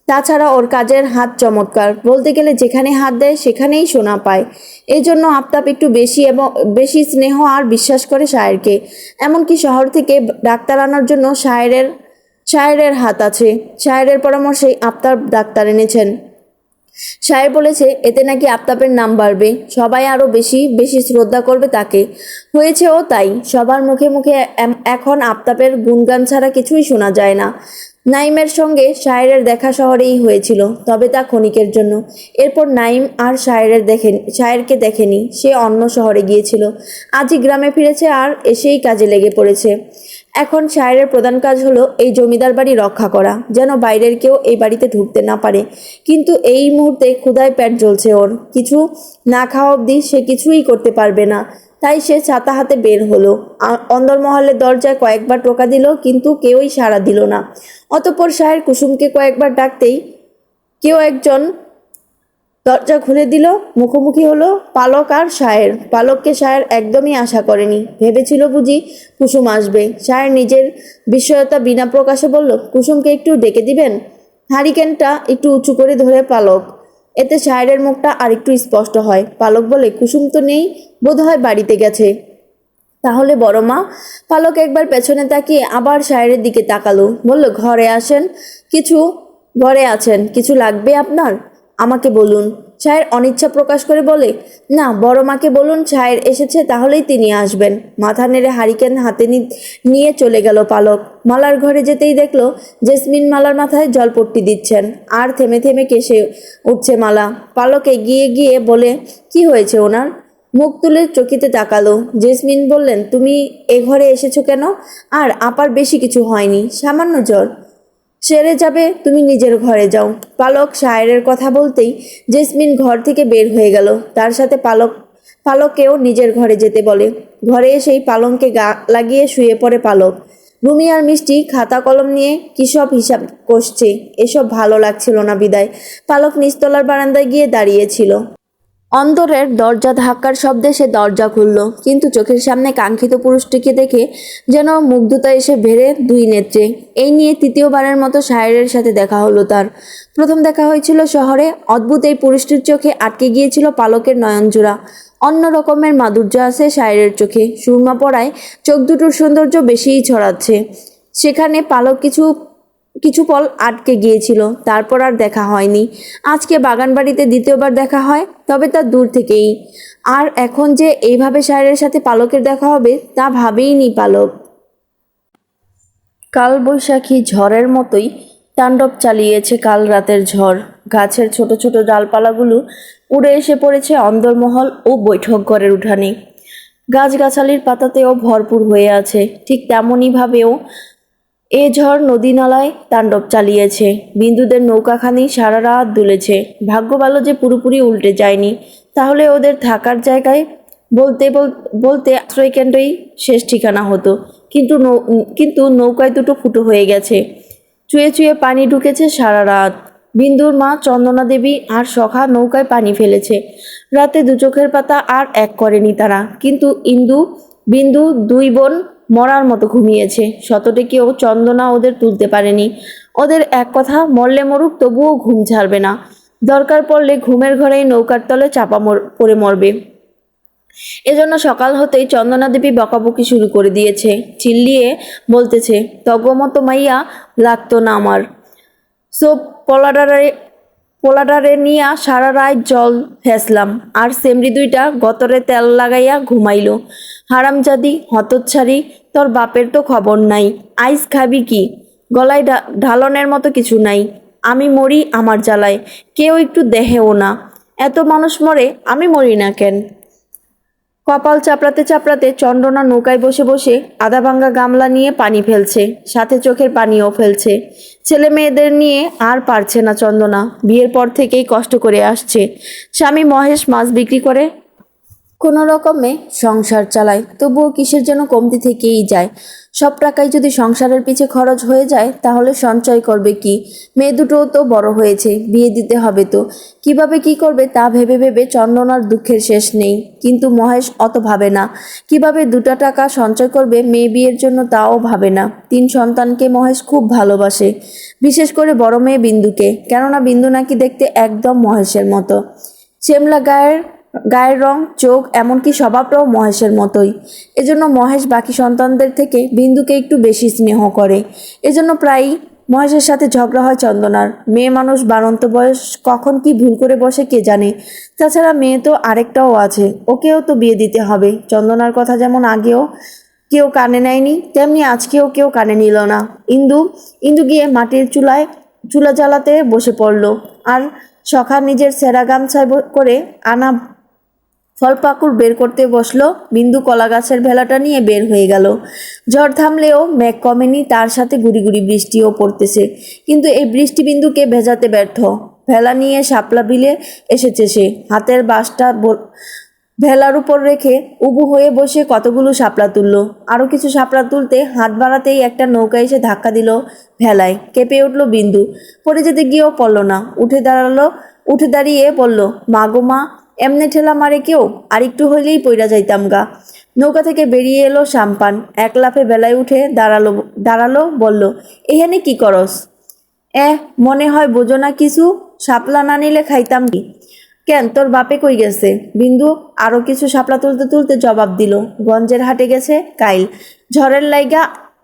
তাছাড়া ওর কাজের হাত চমৎকার, বলতে গেলে যেখানে হাত দেয় সেখানেই সোনা পায়। এই জন্য আফতাব একটু বেশি এবং বেশি স্নেহ আর বিশ্বাস করে শায়েরকে। এমনকি শহর থেকে ডাক্তার আনার জন্য শায়েরের হাত আছে। শায়েরের পরামর্শেই আফতাব ডাক্তার এনেছেন। শায়ের বলেছে এতে নাকি আফতাবের নাম বাড়বে, সবাই আরও বেশি বেশি শ্রদ্ধা করবে তাকে। হয়েছেও তাই, সবার মুখে মুখে এখন আফতাবের গুণগান ছাড়া কিছুই শোনা যায় না। নাইমের সঙ্গে শায়েরের দেখা শহরেই হয়েছিল, তবে তা ক্ষণিকের জন্য। এরপর নাইম আর শায়েরকে দেখেনি, সে অন্য শহরে গিয়েছিল। আজই গ্রামে ফিরেছে আর এসেই কাজে লেগে পড়েছে। এখন শায়েরের প্রধান কাজ হলো এই জমিদার বাড়ি রক্ষা করা, যেন বাইরের কেউ এই বাড়িতে ঢুকতে না পারে। কিন্তু এই মুহূর্তে ক্ষুধায় পেট জ্বলছে ওর, কিছু না খাওয়া অবধি সে কিছুই করতে পারবে না। তাই সে ছাতা হাতে বের হলো। অন্দরমহলের দরজায় কয়েকবার টোকা দিল, কিন্তু কেউই সাড়া দিল না। অতঃপর শায়ের কুসুমকে কয়েকবার ডাকতেই কেউ একজন দরজা খুলে দিল। মুখোমুখি হলো পালক আর শায়ের। পালককে শায়ের একদমই আশা করেনি, ভেবেছিল বুঝি কুসুম আসবে। শায়ের নিজের বিস্ময়তা বিনা প্রকাশে বলল, কুসুমকে একটু ডেকে দিবেন। হারিকেনটা একটু উঁচু করে ধরে পালক, এতে শায়েরের মুখটা আরেকটু স্পষ্ট হয়। পালক বলে, কুসুম তো নেই, বোধহয় বাড়িতে গেছে। তাহলে বড় মা? পালক একবার পেছনে তাকিয়ে আবার শায়েরের দিকে তাকালো, বলল, ঘরে আছেন, কিছু লাগবে আপনার? আমাকে বলুন। শায়ের অনিচ্ছা প্রকাশ করে বলে, না, বড় মাকে বলুন শায়ের এসেছে, তাহলেই তিনি আসবেন। মাথা নেড়ে হারিকেন হাতে নিয়ে চলে গেল পালক। মালার ঘরে যেতেই দেখলো জেসমিন মালার মাথায় জলপট্টি দিচ্ছেন, আর থেমে থেমে কেসে উঠছে মালা। পালক এগিয়ে গিয়ে বলে, কি হয়েছে ওনার? মুখ তুলে চকিতে তাকালো। জেসমিন বললেন, তুমি এ ঘরে এসেছো কেন? আর আপার বেশি কিছু হয়নি, সামান্য জ্বর, সেরে যাবে, তুমি নিজের ঘরে যাও। পালক শায়েরের কথা বলতেই জেসমিন ঘর থেকে বের হয়ে গেল। তার সাথে পালককেও নিজের ঘরে যেতে বলে। ঘরে এসেই পালঙ্কে গা লাগিয়ে শুয়ে পড়ে পালক। রুমি আর মিষ্টি খাতা কলম নিয়ে কী সব হিসাব কষছে। এসব ভালো লাগছিল না বিদায় পালক নিচতলার বারান্দায় গিয়ে দাঁড়িয়েছিল। অন্দরের দরজা ধাক্কার শব্দে সে দরজা খুলল, কিন্তু চোখের সামনে কাঙ্ক্ষিত পুরুষটিকে দেখে যেন মুগ্ধতা এসে ভেড়ে দুই নেত্রে। এই নিয়ে তৃতীয়বারের মতো শায়েরের সাথে দেখা হলো তার। প্রথম দেখা হয়েছিল শহরে। অদ্ভুত এই পুরুষটির চোখে আটকে গিয়েছিল পালকের নয়নজোড়া। অন্য রকমের মাধুর্য আছে শায়েরের চোখে, সুরমা পড়ায় চোখ দুটোর সৌন্দর্য বেশিই ছড়াচ্ছে। সেখানে পালক কিছু পল আটকে গিয়েছিল, তারপর আর দেখা হয়নি। আজকে বাগানবাড়িতে দ্বিতীয়বার দেখা হয়, তবে তা দূর থেকেই। আর এখন যে এইভাবে শায়েরের সাথে পালকের দেখা হবে তা ভাবেইনি পালক। কালবৈশাখী ঝড়ের মতোই তাণ্ডব চালিয়েছে কাল রাতের ঝড়। গাছের ছোট ছোট ডালপালাগুলো উড়ে এসে পড়েছে অন্দরমহল ও বৈঠক ঘরের উঠানে। গাছগাছালির পাতাতেও ভরপুর হয়ে আছে। ঠিক তেমনইভাবেও এ ঝড় নদী নালায় তাণ্ডব চালিয়েছে। বিন্দুদের নৌকাখানি সারা রাত দুলেছে। ভাগ্য ভালো যে পুরোপুরি উল্টে যায়নি, তাহলে ওদের থাকার জায়গায় বলতে আশ্রয়কেন্দ্রই শেষ ঠিকানা হতো। কিন্তু নৌকায় দুটো ফুটো হয়ে গেছে, চুয়ে চুয়ে পানি ঢুকেছে সারা রাত। বিন্দুর মা চন্দনা দেবী আর সখা নৌকায় পানি ফেলেছে। রাতে দু চোখের পাতা আর এক করেনি তারা। কিন্তু বিন্দু দুই বোন মরার মতো ঘুমিয়েছে। শতটেকেও চন্দনা ওদের তুলতে পারেনি। ওদের এক কথা, মরলে মরুক, তবুও ঘুম ছাড়বে না। দরকার পড়লে ঘুমের ঘরেই নৌকার তলে চাপা পড়ে মরবে। এজন্য সকাল হতেই চন্দনা দেবী বকাবকি শুরু করে দিয়েছে। চিল্লিয়ে বলতেছে, তগমতো মাইয়া লাগতো না আমার। সব পোলাডারে নিয়া সারা রাত জল হেসলাম, আর সেমরি দুইটা গতরে তেল লাগাইয়া ঘুমাইল। হারামজাদি, হতচ্ছাড়ি, তোর বাপের তো খবর নাই। আইস খাবি কি? গলায় ঢালনের মতো কিছু নাই। আমি মরি আমার জ্বালায়, কেউ একটু দেহেও না। এত মানুষ মরে, আমি মরি না কেন? কপাল চাপড়াতে চাপড়াতে চন্দনা নৌকায় বসে বসে আধা ভাঙ্গা গামলা নিয়ে পানি ফেলছে, সাথে চোখের পানিও ফেলছে। ছেলে মেয়েদের নিয়ে আর পারছে না চন্দনা। বিয়ের পর থেকেই কষ্ট করে আসছে। স্বামী মহেশ মাছ বিক্রি করে কোনো রকমে সংসার চালায়, তবুও কিসের যেন কমতি থেকেই যায়। সব টাকাই যদি সংসারের পিছে খরচ হয়ে যায় তাহলে সঞ্চয় করবে কি? মেয়ে দুটোও তো বড় হয়েছে, বিয়ে দিতে হবে তো। কিভাবে কি করবে তা ভেবে ভেবে চন্দনার দুঃখের শেষ নেই। কিন্তু মহেশ অত ভাবে না। কিভাবে দুটো টাকা সঞ্চয় করবে মেয়ে বিয়ের জন্য তাও ভাবে না। 3 সন্তানকে মহেশ খুব ভালোবাসে, বিশেষ করে বড় মেয়ে বিন্দুকে। কেননা বিন্দু নাকি দেখতে একদম মহেশের মতো। শ্যামলা গায়ের রং, চোখ, এমনকি স্বভাবটাও মহেশের মতোই। এজন্য মহেশ বাকি সন্তানদের থেকে বিন্দুকে একটু বেশি স্নেহ করে। এজন্য প্রায়ই মহেশের সাথে ঝগড়া হয় চন্দনার। মেয়ে মানুষ, বাড়ন্ত বয়স, কখন কি ভুল করে বসে কে জানে। তাছাড়া মেয়ে তো আরেকটাও আছে, ওকেও তো বিয়ে দিতে হবে। চন্দনার কথা যেমন আগেও কেউ কানে নেয়নি, তেমনি আজকেও কেউ কানে নিল না। ইন্দু ইন্দু গিয়ে মাটির চুলা জ্বালাতে বসে পড়ল। আর সখা নিজের সেরা গামছায় করে আনা ফলপাকুড় বের করতে বসলো। বিন্দু কলা গাছের ভেলাটা নিয়ে বের হয়ে গেল। ঝড় থামলেও মেঘ কমেনি, তার সাথে গুড়ি গুড়ি বৃষ্টিও পড়তেছে। কিন্তু এই বৃষ্টি বিন্দুকে ভেজাতে ব্যর্থ। ভেলা নিয়ে শাপলা বিলে এসেছে সে। হাতের বাঁশটা ভেলার উপর রেখে উবু হয়ে বসে কতগুলো শাপলা তুললো। আরও কিছু শাপলা তুলতে হাত বাড়াতেই একটা নৌকা এসে ধাক্কা দিল ভেলায়। কেঁপে উঠল বিন্দু। পড়ে যেতে গিয়েও পড়ল না, উঠে দাঁড়িয়ে বলল, মা গো মা, এমনে ঠেলা মারে কেউ? আর একটু হইলেই পইরা যাইতাম গা। নৌকা থেকে বেরিয়ে এলো সাম্পান। এক লাফে বেলায় উঠে দাঁড়ালো বলল, এখানে কি করস? মনে হয় বোঝো না কিছু। শাপলা না নিলে খাইতাম কি? কেন, তোর বাপে কই গেছে? বিন্দু আরো কিছু শাপলা তুলতে তুলতে জবাব দিল, গঞ্জের হাটে গেছে কাইল, ঝড়ের লাইগা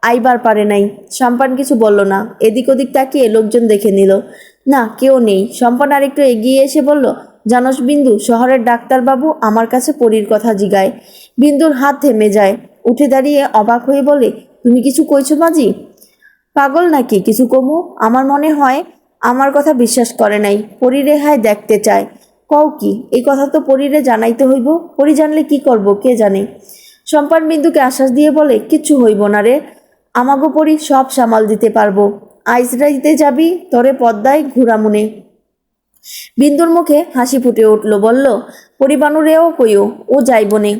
আইবার পারে নাই। সম্পান কিছু বলল না। এদিক ওদিক তাকিয়ে লোকজন দেখে নিল। না, কেউ নেই। সম্পান আরেকটু এগিয়ে এসে বলল, জানোস বিন্দু, শহরের ডাক্তারবাবু আমার কাছে পরীর কথা জিগায়। বিন্দুর হাত থেমে যায়। উঠে দাঁড়িয়ে অবাক হয়ে বলে, তুমি কিছু কইছো বাজি? পাগল নাকি কিছু কমু? আমার মনে হয় আমার কথা বিশ্বাস করে নাই। পরী রেহাই দেখতে চায়। কও কি? এই কথা তো পরীরে জানাইতে হইব। পরী জানলে কি করব কে জানে। সম্পান বিন্দুকে আশ্বাস দিয়ে বলে, কিচ্ছু হইব না রে, আমাগো পরী সব সামাল দিতে পারবো। আইজ রাইতে যাবি, তোরে পদ্মায় ঘুরামুনে। বিন্দুর মুখে হাসি ফুটে উঠল। বলল, পরিবানুরেও কইও, ও যাইবনে।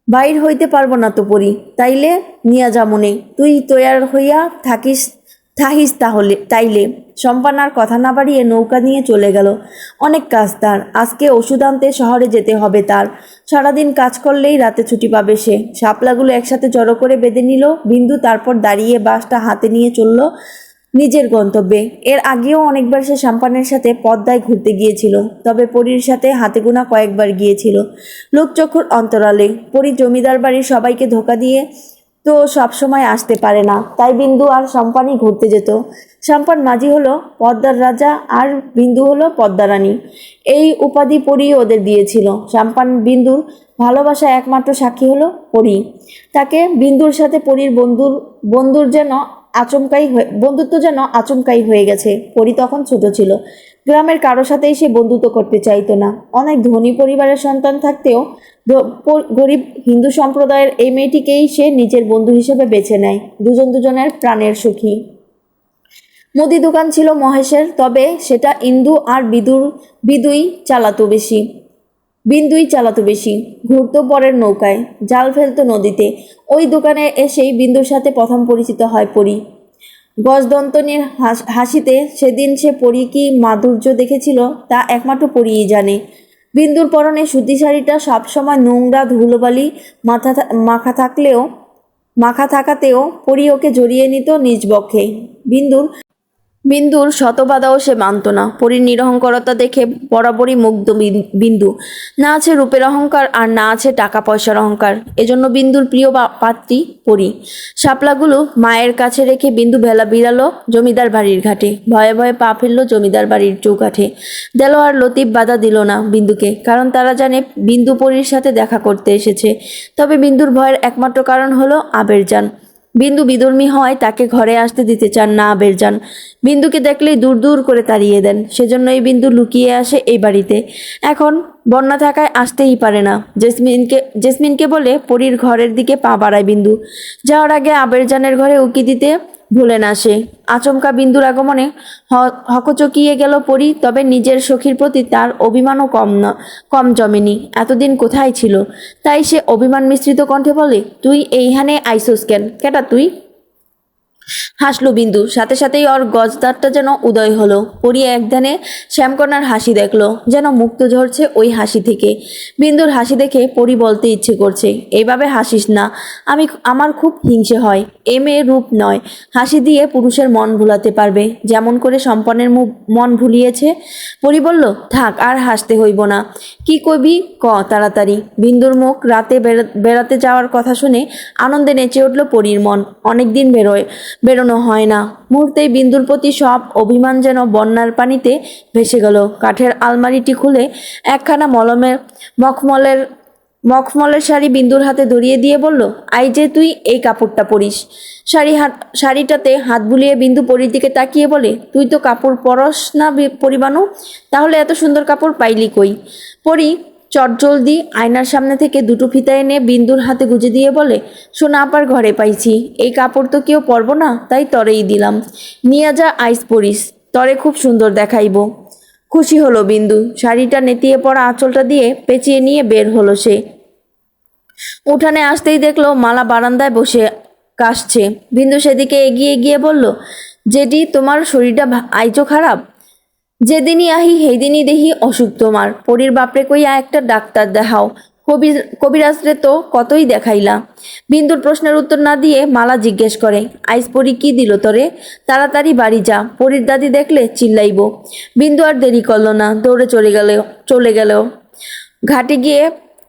বাইর হইতে পারবো না তো পরি, তাইলে নিয়া যামনে। তুই তৈয়ার হইয়া থাকিস তাইলে। সম্পান আর কথা না বাড়িয়ে নৌকা নিয়ে চলে গেল। অনেক কাজ তার। আজকে ওষুধ আনতে শহরে যেতে হবে তার। সারাদিন কাজ করলেই রাতে ছুটি পাবে সে। শাপলাগুলো একসাথে জড়ো করে বেঁধে নিল বিন্দু, তারপর দাঁড়িয়ে বাঁশটা হাতে নিয়ে চলল নিজের গন্তব্যে। এর আগেও অনেকবার সে সাম্পানের সাথে পদ্মায় ঘুরতে গিয়েছিল, তবে পরীর সাথে হাতে গোনা কয়েকবার গিয়েছিল লোকচক্ষুর অন্তরালে। পরী জমিদার বাড়ির সবাইকে ধোকা দিয়ে তো সবসময় আসতে পারে না, তাই বিন্দু আর সম্পানই ঘুরতে যেত। সম্পান মাঝি হলো পদ্মার রাজা, আর বিন্দু হলো পদ্মারানী। এই উপাধি পরী ওদের দিয়েছিল। সম্পান বিন্দুর ভালোবাসা একমাত্র সাক্ষী হলো পরী। তাকে বিন্দুর সাথে পরীর বন্ধুত্ব যেন আচমকাই হয়ে গেছে। পরী তখন ছোট ছিল। গ্রামের কারো সাথেই সে বন্ধুত্ব করতে চাইতো না। অনেক ধনী পরিবারের সন্তান থাকতেও গরিব হিন্দু সম্প্রদায়ের এই মেয়েটিকেই সে নিজের বন্ধু হিসেবে বেছে নেয়। দুজনের প্রাণের সখী। মুদি দোকান ছিল মহেশের, তবে সেটা বিন্দুই চালাতো বেশি। ঘুরতো পরের নৌকায়, জাল ফেলতো নদীতে। ওই দোকানে এসেই বিন্দুর সাথে প্রথম পরিচিত হয় পরী। গজদন্তনের হাসিতে সেদিন সে পরী কি মাধুর্য দেখেছিল তা একমাত্র পরীই জানে। বিন্দুর পরনে সুতি শাড়িটা সবসময় নোংরা ধুলোবালি মাখা থাকাতেও পরী ওকে জড়িয়ে নিত নিজ বক্ষে। বিন্দুর শতবাদাও সে মানত না। পরীর নিরহংকারতা দেখে বরাবরই মুগ্ধ বিন্দু। না আছে রূপের অহংকার, আর না আছে টাকা পয়সার অহংকার। এজন্য বিন্দুর প্রিয় পাত্রী পরী। শাপলাগুলো মায়ের কাছে রেখে বিন্দু ভেলা বিড়ালো জমিদার বাড়ির ঘাটে। ভয়ে ভয়ে পা ফেললো জমিদার বাড়ির চৌকাঠে। দেলোয়ার লতিফ বাধা দিল না বিন্দুকে, কারণ তারা জানে বিন্দু পরীর সাথে দেখা করতে এসেছে। তবে বিন্দুর ভয়ের একমাত্র কারণ হলো আবেরজান। বিন্দু বিধর্মী হয়, তাকে ঘরে আসতে দিতে চান না আবেরজান। বিন্দুকে দেখলেই দূর দূর করে তাড়িয়ে দেন। সেজন্যই বিন্দু লুকিয়ে আসে এই বাড়িতে। এখন বন্যা থাকায় আসতেই পারে না। জেসমিনকে বলে পরীর ঘরের দিকে পা বাড়ায় বিন্দু। যাওয়ার আগে আবেরজানের ঘরে উকি দিতে ভুলে না সে। আচমকা বিন্দুর আগমনে হকচকিয়ে গেল পরি, তবে নিজের সখীর প্রতি তার অভিমানও কম জমেনি। এতদিন কোথায় ছিল? তাই সে অভিমান মিশ্রিত কণ্ঠে বলে, তুই এইখানে আইসোস কেন? কেটা তুই? হাসলো বিন্দু, সাথে সাথেই ওর গজদারটা যেন উদয় হলো। পরি একধানে শ্যামকন্যার হাসি দেখলো, যেন মুক্ত ঝরছে ওই হাসি থেকে। বিন্দুর হাসি দেখে পরি বলতে ইচ্ছে করছে, এইভাবে হাসিস না, আমার খুব হিংসে হয়। এ মেয়ে রূপ নয়, হাসি দিয়ে পুরুষের মন ভুলাতে পারবে, যেমন করে সম্পন্নের মন ভুলিয়েছে। পরি বলল, থাক আর হাসতে হইব না। কি কবি ক তাড়াতাড়ি। বিন্দুর মুখ রাতে বেড়াতে যাওয়ার কথা শুনে আনন্দে নেচে উঠল পরির মন। অনেকদিন বেরোনো হয় না। মুহূর্তেই বিন্দুর প্রতি সব অভিমান যেন বন্যার পানিতে ভেসে গেল। কাঠের আলমারিটি খুলে একখানা মখমলের শাড়ি বিন্দুর হাতে ধরিয়ে দিয়ে বলল, আই যে তুই এই কাপড়টা পরিস। শাড়িটাতে হাত বুলিয়ে বিন্দু পরির দিকে তাকিয়ে বলে, তুই তো কাপড় পরস না পরিবানু, তাহলে এত সুন্দর কাপড় পাইলি কই? পরি চটজলদি আয়নার সামনে থেকে দুটো ফিতা এনে বিন্দুর হাতে গুজে দিয়ে বলে, সোনা আপার ঘরে পাইছি, এই কাপড় তো কেউ পরব না, তাই তরেই দিলাম, নিয়ে যা আইস পরিস, তরে খুব সুন্দর দেখাইব। খুশি হলো বিন্দু। শাড়িটা নেতিয়ে পড়া আঁচলটা দিয়ে পেঁচিয়ে নিয়ে বের হলো সে। উঠানে আসতেই দেখলো মালা বারান্দায় বসে কাশছে। বিন্দু সেদিকে এগিয়ে গিয়ে বলল, জেডি তোমার শরীরটা আইচো খারাপ? যেদিনই আহি সেইদিনই দেখি অসুখ তোমার। পরির বাপরে কইয়া একটা ডাক্তার দেখাও, কবিরাজরে তো কতই দেখাইলা। বিন্দুর প্রশ্নের উত্তর না দিয়ে মালা জিজ্ঞেস করে, আইস পরি কি দিল তোরে? তাড়াতাড়ি বাড়ি যা, পরির দাদি দেখলে চিল্লাইব। বিন্দু আর দেরি করলো না, দৌড়ে চলে গেল। ঘাটে গিয়ে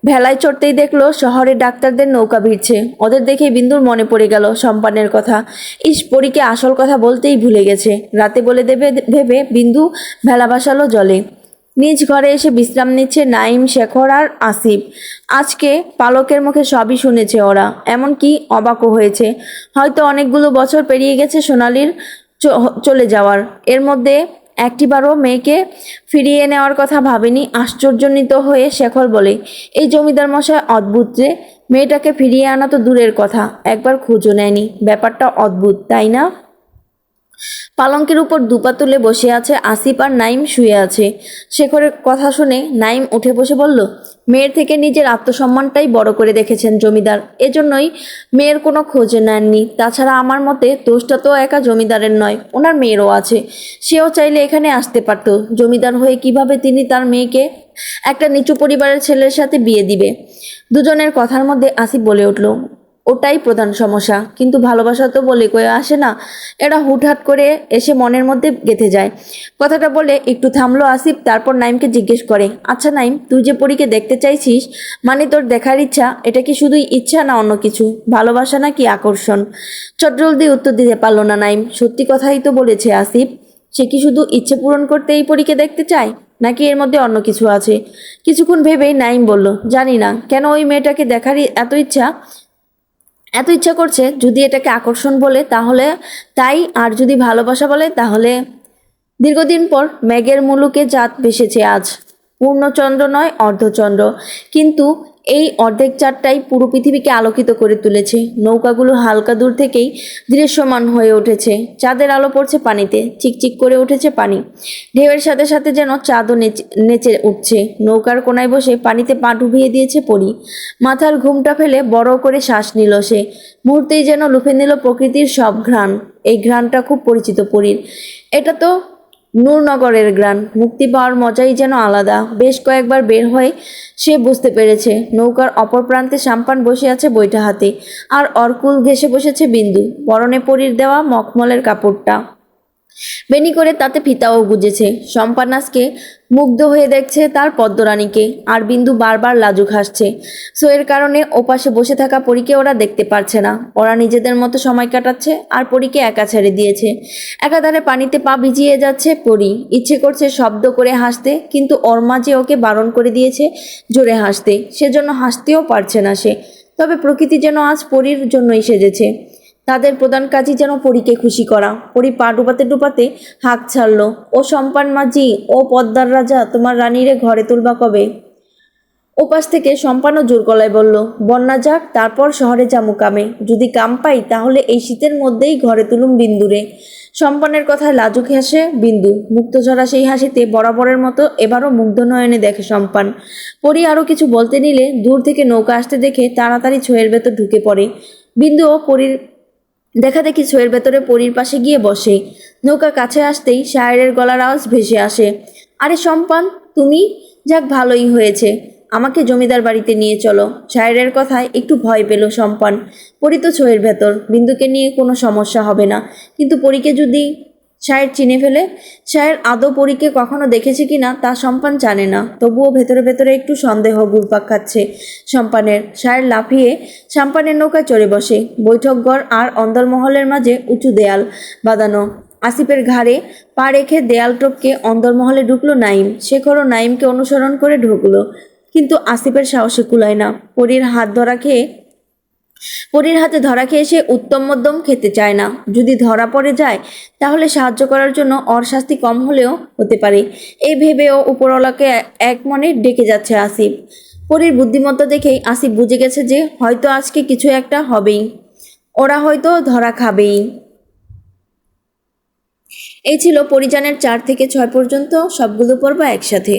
ভেলায় চড়তেই দেখলো শহরে ডাক্তারদের নৌকা ভিড়ছে। ওদের দেখে বিন্দুর মনে পড়ে গেল সম্পানের কথা। পরীকে আসল কথা বলতেই ভুলে গেছে, রাতে বলে দেবে ভেবে বিন্দু ভেলা ভাসালো জলে। নিজ ঘরে এসে বিশ্রাম নিচ্ছে নাইম, শেখর আর আসিফ। আজকে পালকের মুখে সবই শুনেছে ওরা, এমনকি অবাকও হয়েছে। হয়তো অনেকগুলো বছর পেরিয়ে গেছে সোনালির চলে যাওয়ার, এর মধ্যে একটিবারও মেয়েকে ফিরিয়ে নেওয়ার কথা ভাবেনি। আশ্চর্যান্বিত হয়ে শেখর বলে, এই জমিদার মশাই অদ্ভুত রে, মেয়েটাকে ফিরিয়ে আনা তো দূরের কথা, একবার খোঁজও নেয়নি। ব্যাপারটা অদ্ভুত, তাই না? পালঙ্কের উপর দুপা তুলে বসে আছে আসিফ, আর নাইম শুয়ে আছে। শেখরের কথা শুনে নাইম উঠে বসে বলল, মেয়ের থেকে নিজের আত্মসম্মানটাই বড় করে দেখেছেন জমিদার, এজন্যই মেয়ের কোনো খোঁজ নেননি। তাছাড়া আমার মতে দোষটা তো একা জমিদারের নয়, ওনার মেয়েরও আছে। সেও চাইলে এখানে আসতে পারত। জমিদার হয়ে কিভাবে তিনি তার মেয়েকে একটা নিচু পরিবারের ছেলের সাথে বিয়ে দিবে? দুজনের কথার মধ্যে আসিফ বলে উঠল, ওটাই প্রধান সমস্যা। কিন্তু ভালোবাসা তো বলে কয়ে আসে না, এরা হুটহাট করে এসে মনের মধ্যে গেঁথে যায়। কথাটা বলে একটু থামলো আসিফ, তারপর নাইমকে জিজ্ঞেস করে, আচ্ছা নাইম, তুই যে পরীকে দেখতে চাইছিস, মানে তোর দেখার ইচ্ছা, এটা কি শুধুই ইচ্ছা না অন্য কিছু, ভালোবাসা নাকি আকর্ষণ? চটজলদি উত্তর দিতে পারলো না নাইম। সত্যি কথাই তো বলেছে আসিফ, সে কি শুধু ইচ্ছে পূরণ করতে এই পরীকে দেখতে চায়, নাকি এর মধ্যে অন্য কিছু আছে? কিছুক্ষণ ভেবেই নাইম বলল, জানি না কেন ওই মেয়েটাকে দেখারই এত ইচ্ছা করছে। যদি এটাকে আকর্ষণ বলে তাহলে তাই, আর যদি ভালোবাসা বলে তাহলে। দীর্ঘদিন পর মেঘের মুলুকে চাঁদ ভেসেছে আজ। পূর্ণচন্দ্র নয়, অর্ধচন্দ্র, কিন্তু এই অর্ধেক চাঁদটাই পুরো পৃথিবীকে আলোকিত করে তুলেছে। নৌকাগুলো হালকা দূর থেকেই দৃশ্যমান হয়ে উঠেছে। চাঁদের আলো পড়ছে পানিতে, চিকচিক করে উঠেছে পানি। ঢেউয়ের সাথে সাথে যেন চাঁদও নেচে উঠছে। নৌকার কোনায় বসে পানিতে পা ডুবিয়ে দিয়েছে পরি। মাথার ঘুমটা ফেলে বড় করে শ্বাস নিল সে। মুহূর্তেই যেন লুফে নিল প্রকৃতির সব ঘ্রাণ। এই ঘ্রাণটা খুব পরিচিত পরির। এটা তো নূরনগরের গ্রান। মুক্তি পাওয়ার মজাই যেন আলাদা। বেশ কয়েকবার বের হয়ে সে বুঝতে পেরেছে। নৌকার অপর প্রান্তে সাম্পান বসে আছে বৈঠা হাতে, আর অর্কুল ঘেঁষে বসেছে বিন্দু, পরনে পরির দেওয়া মখমলের কাপড়টা বেনি করে তাতে ফিতাও গুজেছে। সম্পানাসকে মুগ্ধ হয়ে দেখছে তার পদ্মরানীকে, আর বিন্দু বারবার লাজুক হাসছে। সোয়ের কারণে ওপাশে বসে থাকা পরীকে ওরা দেখতে পারছে না। ওরা নিজেদের মতো সময় কাটাচ্ছে, আর পরীকে একা ছেড়ে দিয়েছে। একাধারে পানিতে পা ভিজিয়ে যাচ্ছে পরী। ইচ্ছে করছে শব্দ করে হাসতে, কিন্তু ওর মা যে ওকে বারণ করে দিয়েছে জোরে হাসতে, সেজন্য হাসতেও পারছে না সে। তবে প্রকৃতি যেন আজ পরীর জন্যই সেজেছে। তাদের প্রধান কাজই যেন পরীকে খুশি করা। পরী পা ডুবাতে ডুবাতে হাঁক ছাড়লো, ও সম্পান মাঝি, ও পদ্মার রাজা, তোমার রানীরে ঘরে তুলবা কবে? ওপাশ থেকে সম্পানও জোর গলায় বলল, বন্যা যাক, তারপর শহরে যামু কামে। যদি কাম পাই তাহলে এই শীতের মধ্যেই ঘরে তুলুম বিন্দুরে। সম্পানের কথায় লাজুক হাসে বিন্দু। মুক্তঝরা সেই হাসিতে বরাবরের মতো এবারও মুগ্ধ নয়নে দেখে সম্পান। পরি আরও কিছু বলতে নিলে দূর থেকে নৌকা আসতে দেখে তাড়াতাড়ি ছোঁয়ের ভেতর ঢুকে পড়ে। বিন্দুও পরির দেখা দেখি ছোঁয়ের ভেতরে পরির পাশে গিয়ে বসে। নৌকা কাছে আসতেই শায়েরের গলার আওয়াজ ভেসে আসে, আরে সম্পান, তুমি? যাক, ভালোই হয়েছে, আমাকে জমিদার বাড়িতে নিয়ে চলো। শায়েরের কথায় একটু ভয় পেল সম্পান। পরি তো ছোঁয়ের ভেতর, বিন্দুকে নিয়ে কোনো সমস্যা হবে না, কিন্তু পরীকে যদি শায়ের চিনে ফেলে? শায়ের আদৌ পরীকে কখনো দেখেছে কিনা তা সম্পান জানে না, তবুও ভেতরে ভেতরে একটু সন্দেহ ঘুরপাক খাচ্ছে সম্পানের। শায়ের লাফিয়ে সম্পানের নৌকায় চড়ে বসে। বৈঠকঘর আর অন্দরমহলের মাঝে উঁচু দেয়াল বাঁধানো। আসিফের ঘাড়ে পা রেখে দেয়াল টপকে অন্দরমহলে ঢুকলো নাইম। শেখরও নাইমকে অনুসরণ করে ঢুকলো, কিন্তু আসিফের সাহসে কুলায় না। পরীর হাতে ধরা খেয়ে সে উত্তম মধ্যম খেতে চায় না। যদি ধরা পড়ে যায় তাহলে সাহায্য করার জন্য ওর শাস্তি কম হলেও হতে পারে, এই ভেবেও উপরওয়ালাকে এক মনে ডেকে যাচ্ছে আসিফ। পরীর বুদ্ধিমত্তা দেখেই আসিফ বুঝে গেছে যে হয়তো আজকে কিছু একটা হবেই, ওরা হয়তো ধরা খাবেই। এই ছিল পরিজানের 4 থেকে 6 পর্যন্ত সবগুলো পর্ব একসাথে।